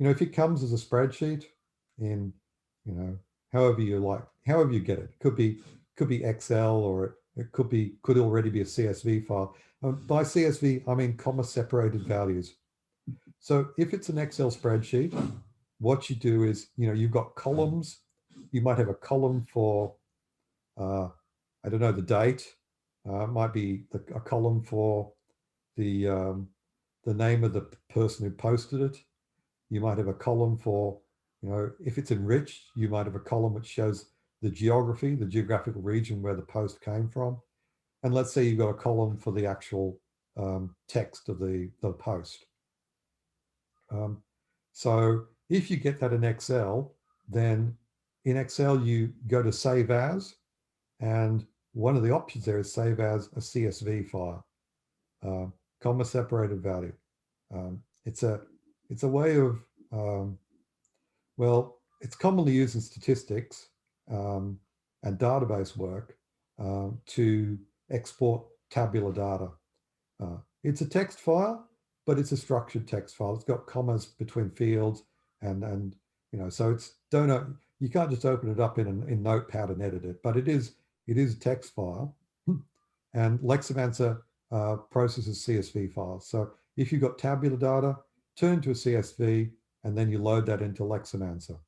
If it comes as a spreadsheet in, however you like, however you get it, could be Excel, or it could already be a CSV file. By CSV, I mean comma separated values. So if it's an Excel spreadsheet, what you do is, you've got columns. You might have a column for, I don't know, the date. It might be a column for the name of the person who posted it. You might have a column for, if it's enriched, you might have a column which shows the geography, the geographical region where the post came from. And let's say you've got a column for the actual text of the post. So if you get that in Excel, then in Excel, you go to Save As, and one of the options there is Save As a CSV file, comma separated value. It's a way of, well, it's commonly used in statistics and database work to export tabular data. It's a text file, but it's a structured text file. It's got commas between fields, and so it's you can't just open it up in Notepad and edit it, but it is a text file, and Leximancer processes CSV files. So if you've got tabular data, turn to a CSV, and then you load that into Leximancer.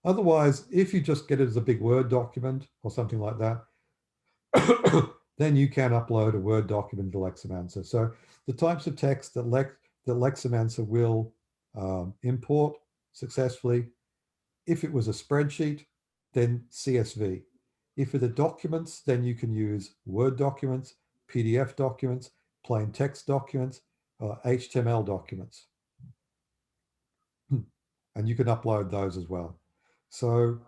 Otherwise, if you just get it as a big Word document or something like that, then you can upload a Word document to Leximancer. So the types of text that Leximancer will import successfully, if it was a spreadsheet, then CSV. If it are documents, then you can use Word documents, PDF documents, plain text documents, HTML documents. And you can upload those as well. So,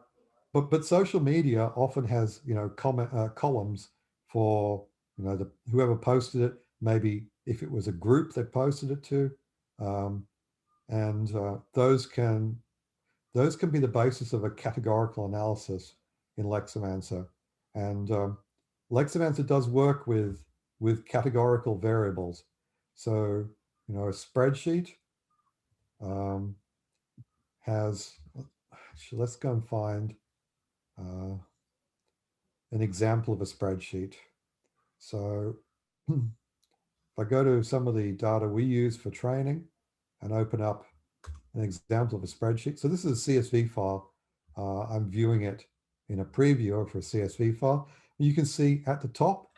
but social media often has, columns for, whoever posted it, maybe if it was a group that posted it to, and those can be the basis of a categorical analysis in Leximancer. And Leximancer does work with categorical variables. So, a spreadsheet has, let's go and find an example of a spreadsheet. So if I go to some of the data we use for training and open up an example of a spreadsheet. So this is a CSV file. I'm viewing it in a previewer for a CSV file. You can see at the top,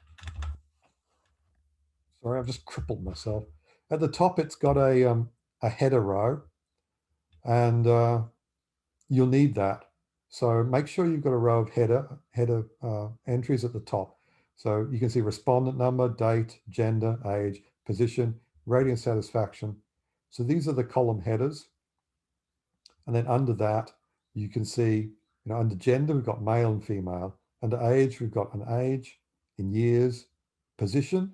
sorry, I've just crippled myself. At the top, it's got a header row, and you'll need that. So make sure you've got a row of header entries at the top. So you can see respondent number, date, gender, age, position, rating satisfaction. So these are the column headers. And then under that, you can see, under gender, we've got male and female. Under age, we've got an age in years, position.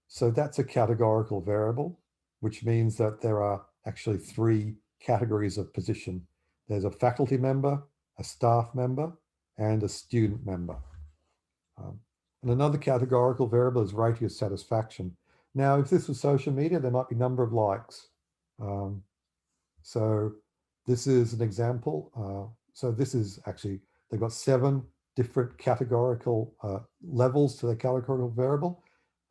So that's a categorical variable, which means that there are actually 3 categories of position. There's a faculty member, a staff member, and a student member. And another categorical variable is rating of satisfaction. Now, if this was social media, there might be number of likes. So this is an example. So this is actually, they've got 7 different categorical levels to the categorical variable.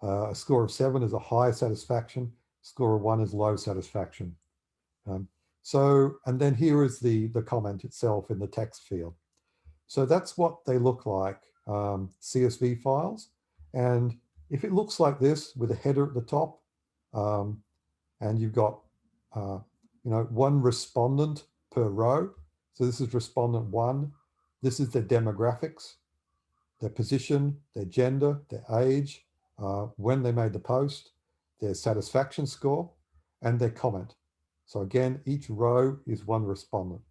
A score of 7 is a high satisfaction. Score of 1 is low satisfaction. And then here is the comment itself in the text field. So that's what they look like, CSV files. And if it looks like this with a header at the top, and you've got, 1 respondent per row. So this is respondent 1. This is their demographics, their position, their gender, their age, when they made the post, their satisfaction score, and their comment. So again, each row is 1 respondent.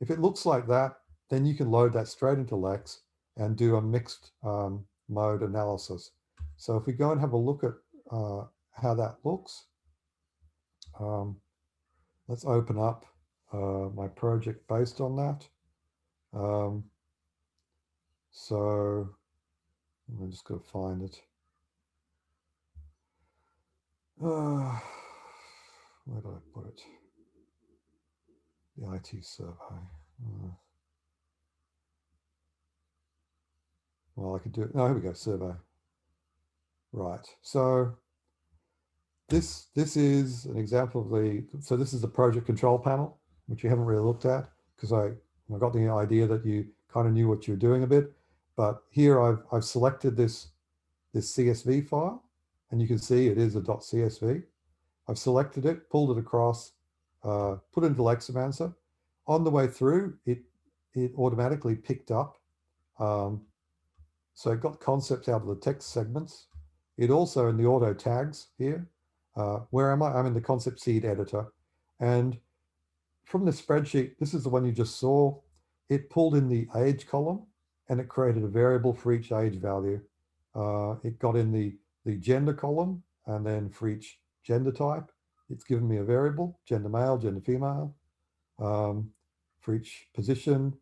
If it looks like that, then you can load that straight into Lex and do a mixed mode analysis. So if we go and have a look at how that looks, let's open up my project based on that. So I'm just going to find it. Where did I put it? The IT survey. Well, I could do it. Oh, here we go, survey. Right. So this is an example of so this is the project control panel, which you haven't really looked at because I got the idea that you kind of knew what you were doing a bit. But here I've selected this CSV file, and you can see it is a .csv. I've selected it, pulled it across, put it into Leximancer. On the way through, it automatically picked up. So it got concepts out of the text segments. It also, in the auto tags here, where am I? I'm in the concept seed editor. And from the spreadsheet, this is the one you just saw, it pulled in the age column and it created a variable for each age value. It got in the gender column, and then for each gender type, it's given me a variable, gender male, gender female, for each position,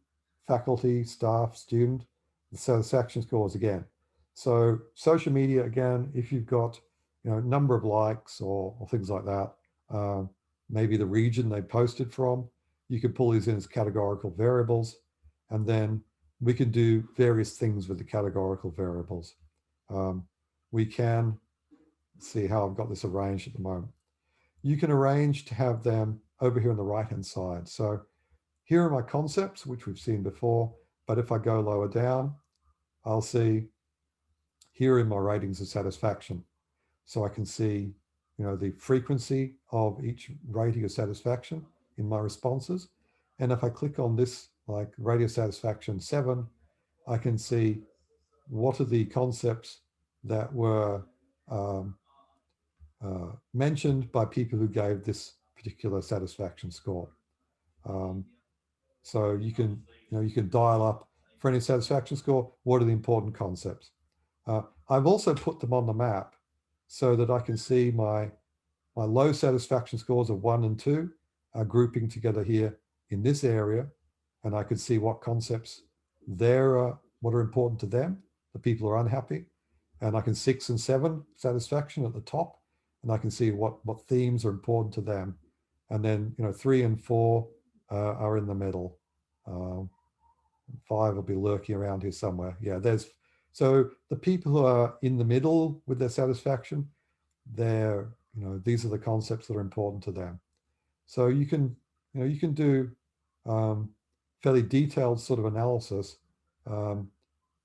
faculty, staff, student, the satisfaction scores again. So social media, again, if you've got number of likes or things like that, maybe the region they posted from, you can pull these in as categorical variables, and then we can do various things with the categorical variables. We can see how I've got this arranged at the moment. You can arrange to have them over here on the right-hand side. So here are my concepts, which we've seen before, but if I go lower down, I'll see here in my ratings of satisfaction. So I can see, the frequency of each rating of satisfaction in my responses. And if I click on this, like rating of satisfaction 7, I can see what are the concepts that were mentioned by people who gave this particular satisfaction score. So you can dial up for any satisfaction score, what are the important concepts. I've also put them on the map so that I can see my low satisfaction scores of 1 and 2 are grouping together here in this area, and I could see what concepts what are important to them, the people who are unhappy, and I can 6 and 7 satisfaction at the top, and I can see what themes are important to them, and then 3 and 4 are in the middle. 5 will be lurking around here somewhere. Yeah, so the people who are in the middle with their satisfaction, these are the concepts that are important to them. So you can do fairly detailed sort of analysis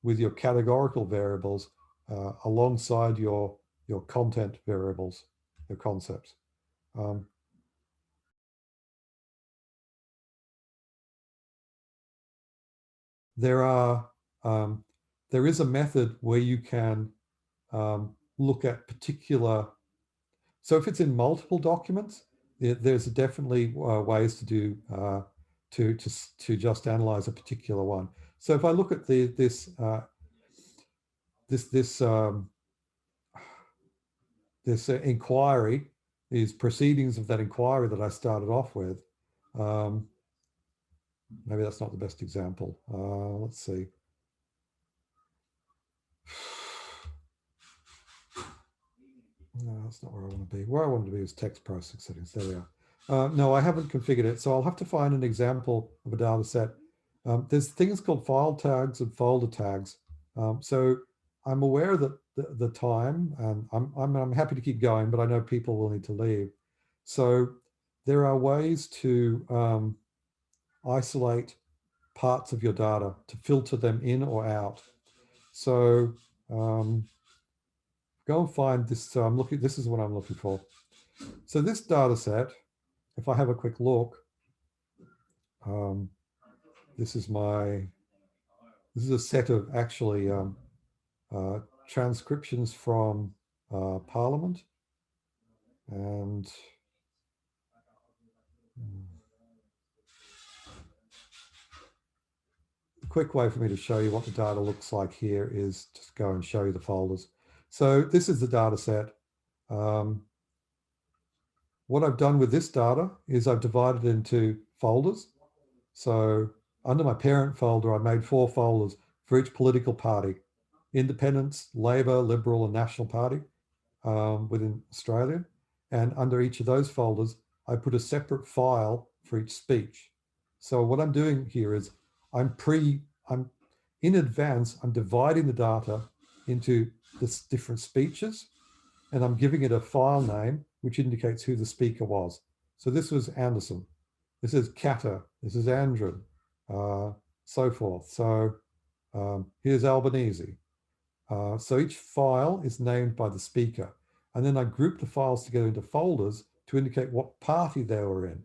with your categorical variables alongside your content variables, your concepts. There is a method where you can look at particular. So if it's in multiple documents, there's definitely ways to do to just analyze a particular one. So if I look at this inquiry, these proceedings of that inquiry that I started off with, maybe that's not the best example. Let's see. No, that's not where I want to be. Where I want to be is text processing settings. There we are. No, I haven't configured it. So I'll have to find an example of a data set. There's things called file tags and folder tags. So I'm aware that the time, and I'm happy to keep going, but I know people will need to leave. So there are ways to isolate parts of your data, to filter them in or out. So go and find this. So this is what I'm looking for. So this data set, if I have a quick look, this is a set of actually transcriptions from Parliament, and a quick way for me to show you what the data looks like here is just go and show you the folders. So this is the data set. What I've done with this data is I've divided it into folders. So under my parent folder, I made 4 folders for each political party, Independence, Labor, Liberal, and National Party within Australia. And under each of those folders, I put a separate file for each speech. So what I'm doing here is I'm in advance, I'm dividing the data into the different speeches, and I'm giving it a file name, which indicates who the speaker was. So this was Anderson. This is Katter. This is Andrew, so forth. So here's Albanese. So each file is named by the speaker. And then I group the files together into folders to indicate what party they were in.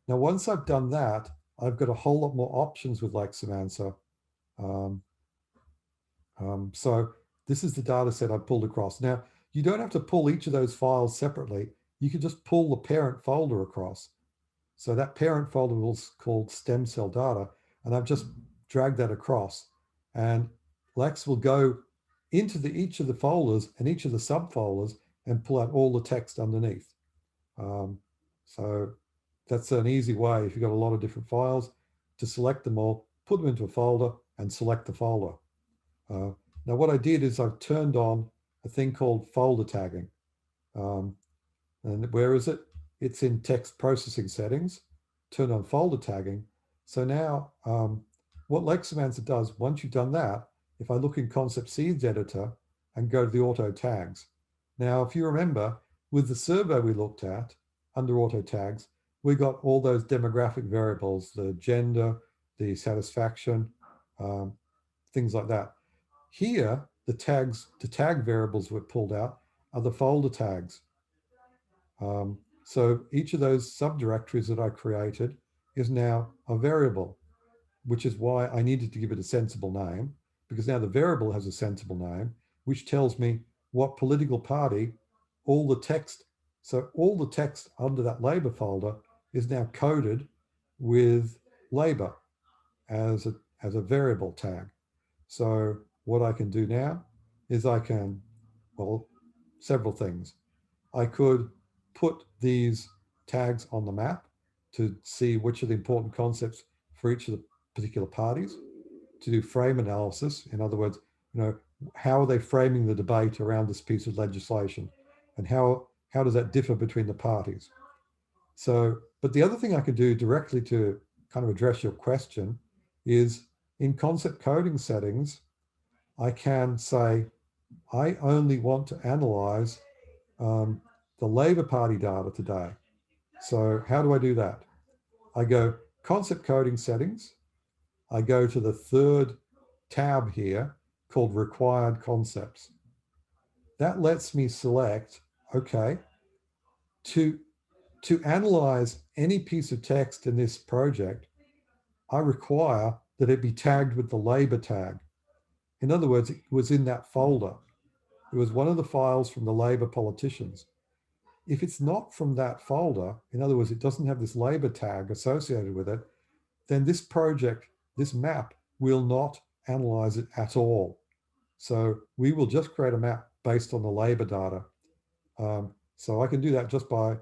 Now, once I've done that, I've got a whole lot more options with Leximancer. So this is the data set I pulled across. Now, you don't have to pull each of those files separately. You can just pull the parent folder across. So that parent folder was called stem cell data, and I've just dragged that across. And Lex will go into each of the folders and each of the subfolders and pull out all the text underneath. So that's an easy way, if you've got a lot of different files, to select them all, put them into a folder, and select the folder. Now, what I did is I've turned on a thing called folder tagging. And where is it? It's in text processing settings. Turn on folder tagging. So now what Leximancer does, once you've done that, if I look in Concept Seeds editor and go to the auto tags. Now, if you remember, with the survey we looked at under auto tags, we got all those demographic variables, the gender, the satisfaction, things like that. Here, the tag variables were pulled out are the folder tags. So each of those subdirectories that I created is now a variable, which is why I needed to give it a sensible name, because now the variable has a sensible name, which tells me what political party all the text. So all the text under that Labor folder is now coded with Labor as a variable tag. So what I can do now is I can, well, several things. I could put these tags on the map to see which are the important concepts for each of the particular parties, to do frame analysis. In other words, how are they framing the debate around this piece of legislation, and how does that differ between the parties? So, but the other thing I can do directly to kind of address your question is in concept coding settings, I can say, I only want to analyze the Labor Party data today. So how do I do that? I go concept coding settings. I go to the third tab here called required concepts. That lets me select, okay, to analyze any piece of text in this project, I require that it be tagged with the Labor tag. In other words, it was in that folder. It was one of the files from the Labor politicians. If it's not from that folder, in other words, it doesn't have this Labor tag associated with it, then this project, this map, will not analyze it at all. So we will just create a map based on the Labor data. So I can do that just by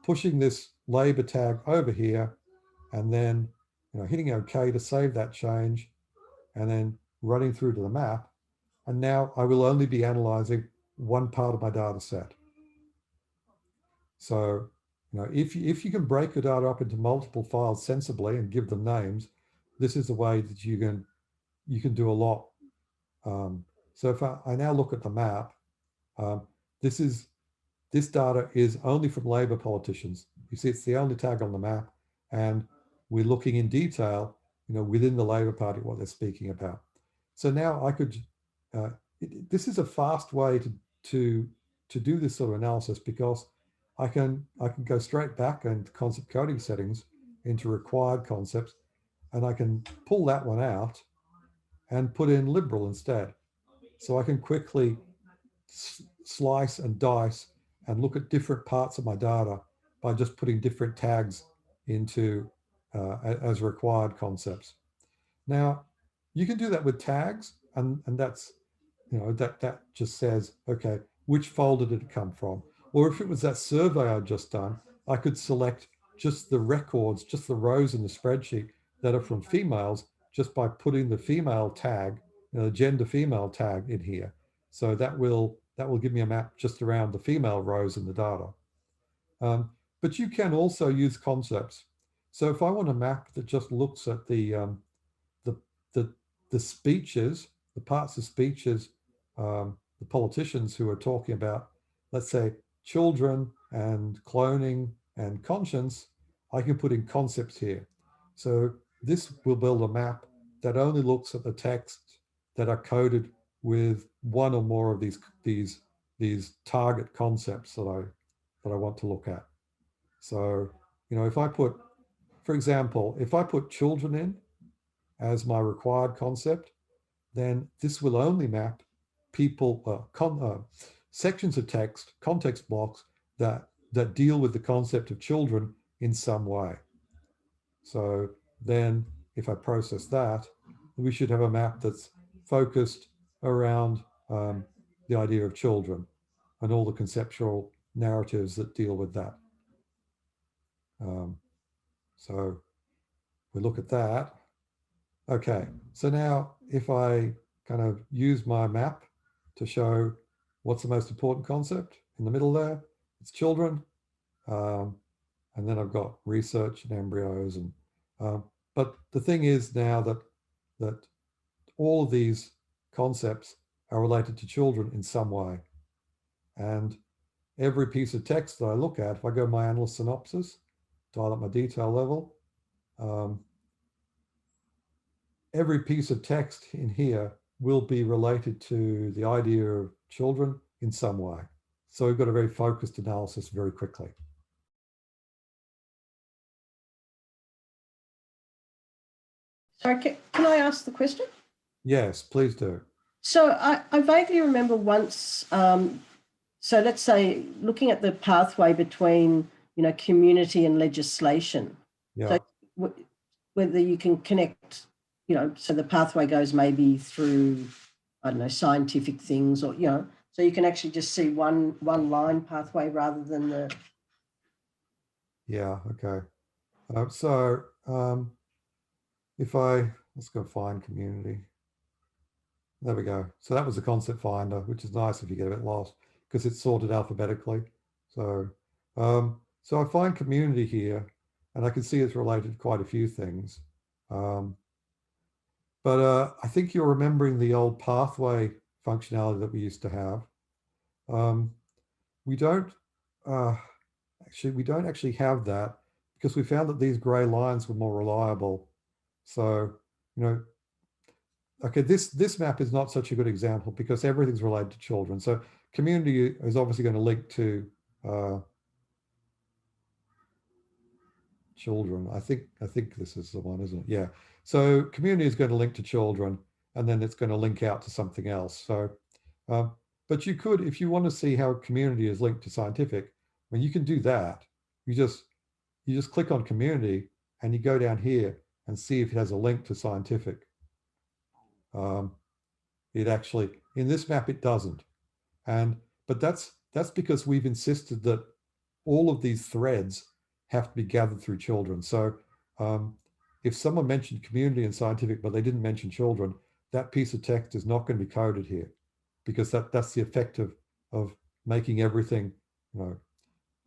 pushing this Labor tag over here, and then hitting OK to save that change, and then running through to the map. And now I will only be analyzing one part of my data set. So, if you can break your data up into multiple files sensibly and give them names, this is the way that you can do a lot. So if I now look at the map, this data is only from Labor politicians. You see, it's the only tag on the map, and we're looking in detail, within the Labor Party what they're speaking about. So now I could. This is a fast way to do this sort of analysis, because I can go straight back into concept coding settings into required concepts, and I can pull that one out and put in liberal instead. So I can quickly slice and dice and look at different parts of my data by just putting different tags into as required concepts. Now, you can do that with tags, and that's that just says, okay, which folder did it come from? Or if it was that survey I'd just done, I could select just the records, just the rows in the spreadsheet that are from females, just by putting the female tag, the gender female tag in here. So that will give me a map just around the female rows in the data. But you can also use concepts. So if I want a map that just looks at the the speeches, the parts of speeches, the politicians who are talking about, let's say, children and cloning and conscience, I can put in concepts here. So this will build a map that only looks at the text that are coded with one or more of these target concepts that I want to look at. So, if I put, for example, if I put children in as my required concept, then this will only map people, sections of text, context blocks that deal with the concept of children in some way. So then if I process that, we should have a map that's focused around the idea of children and all the conceptual narratives that deal with that. So we look at that. Okay, so now if I kind of use my map to show what's the most important concept in the middle there, it's children. And then I've got research and embryos. But the thing is now that all of these concepts are related to children in some way. And every piece of text that I look at, if I go to my analyst synopsis, dial up my detail level, every piece of text in here will be related to the idea of children in some way. So we've got a very focused analysis very quickly. Sorry, can I ask the question? Yes, please do. So I vaguely remember once, so let's say looking at the pathway between, community and legislation. Yeah. So whether you can connect, so the pathway goes maybe through, I don't know, scientific things or, so you can actually just see one line pathway rather than the. Yeah, okay. If let's go find community. There we go. So that was the concept finder, which is nice if you get a bit lost because it's sorted alphabetically. So, so I find community here and I can see it's related to quite a few things. But I think you're remembering the old pathway functionality that we used to have. We don't actually have that because we found that these gray lines were more reliable. So, okay, this map is not such a good example because everything's related to children. So community is obviously going to link to children. I think this is the one, isn't it? Yeah. So community is going to link to children, and then it's going to link out to something else. So, but you could, if you want to see how community is linked to scientific, I mean, you can do that. You just click on community, and you go down here and see if it has a link to scientific. It actually, in this map, it doesn't. But that's because we've insisted that all of these threads have to be gathered through children. So if someone mentioned community and scientific, but they didn't mention children, that piece of text is not going to be coded here because that's the effect of making everything,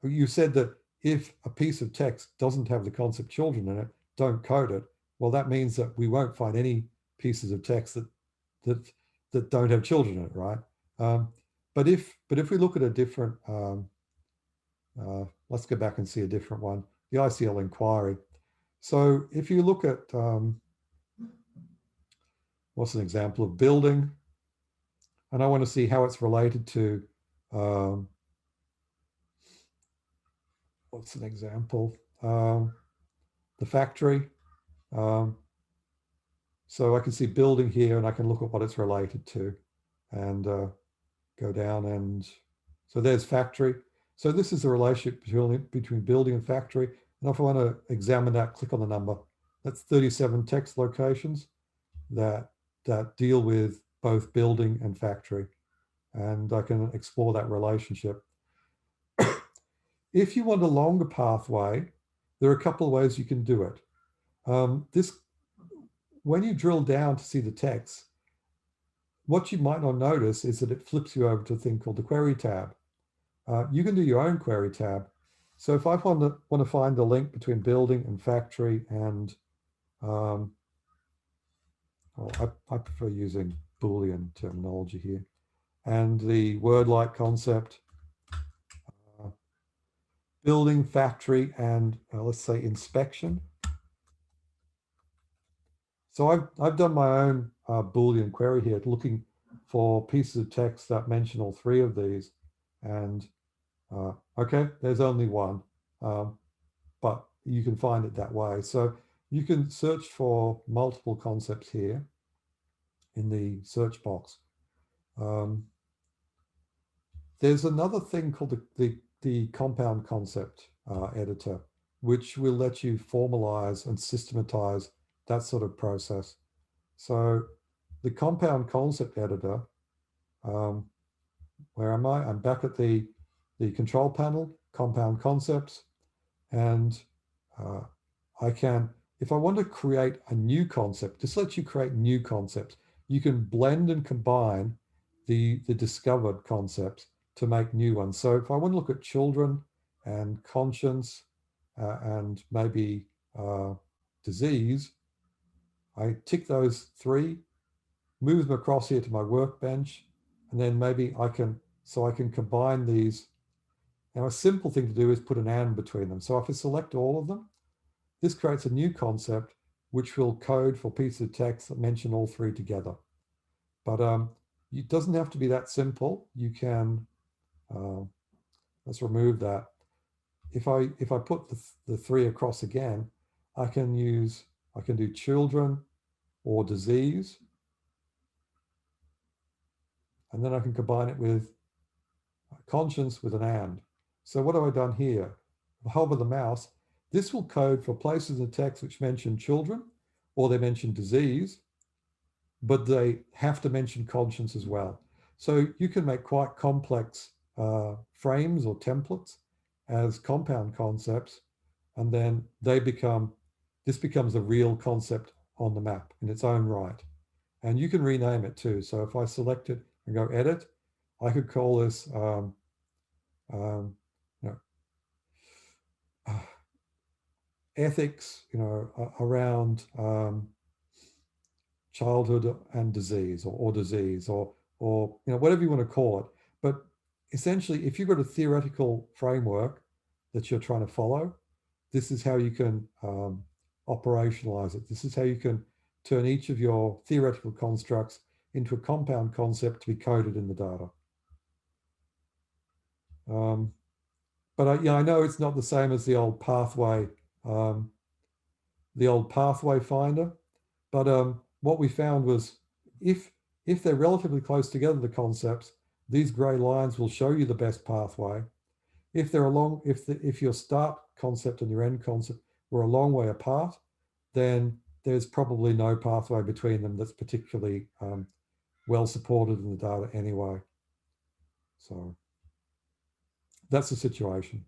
you said that if a piece of text doesn't have the concept children in it, don't code it. Well, that means that we won't find any pieces of text that don't have children in it, right? But if we look at a different, let's go back and see a different one, the ICL inquiry. So if you look at, what's an example of building, and I want to see how it's related to, what's an example? The factory. So I can see building here and I can look at what it's related to and go down and, so there's factory. So this is the relationship between building and factory. And if I want to examine that, click on the number. That's 37 text locations that deal with both building and factory. And I can explore that relationship. If you want a longer pathway, there are a couple of ways you can do it. when you drill down to see the text, what you might not notice is that it flips you over to a thing called the query tab. You can do your own query tab. So if I want to find the link between building and factory and, well, I prefer using Boolean terminology here, and the word-like concept, building, factory, and let's say inspection. So I've done my own Boolean query here, looking for pieces of text that mention all three of these. And okay, there's only one, but you can find it that way. So you can search for multiple concepts here in the search box. There's another thing called the compound concept editor, which will let you formalize and systematize that sort of process. So the compound concept editor, where am I? I'm back at the control panel, compound concepts, and I can, if I want to create a new concept, this lets you create new concepts. You can blend and combine the discovered concepts to make new ones. So if I want to look at children and conscience and maybe disease, I tick those three, move them across here to my workbench, and then maybe I can combine these. Now a simple thing to do is put an and between them. So if I select all of them, this creates a new concept which will code for pieces of text that mention all three together. But it doesn't have to be that simple. You can, let's remove that. If I put the three across again, I can do children or disease, and then I can combine it with conscience with an and. So what have I done here? If I hover the mouse, this will code for places in text which mention children or they mention disease, but they have to mention conscience as well. So you can make quite complex frames or templates as compound concepts, and then this becomes a real concept on the map in its own right. And you can rename it too. So if I select it and go edit, I could call this ethics, around childhood and disease, or disease, or whatever you want to call it. But essentially, if you've got a theoretical framework that you're trying to follow, this is how you can operationalize it. This is how you can turn each of your theoretical constructs into a compound concept to be coded in the data. But I know it's not the same as the old pathway finder. But what we found was if they're relatively close together, the concepts, these gray lines will show you the best pathway. If they're if your start concept and your end concept were a long way apart, then there's probably no pathway between them that's particularly well supported in the data anyway. So that's the situation.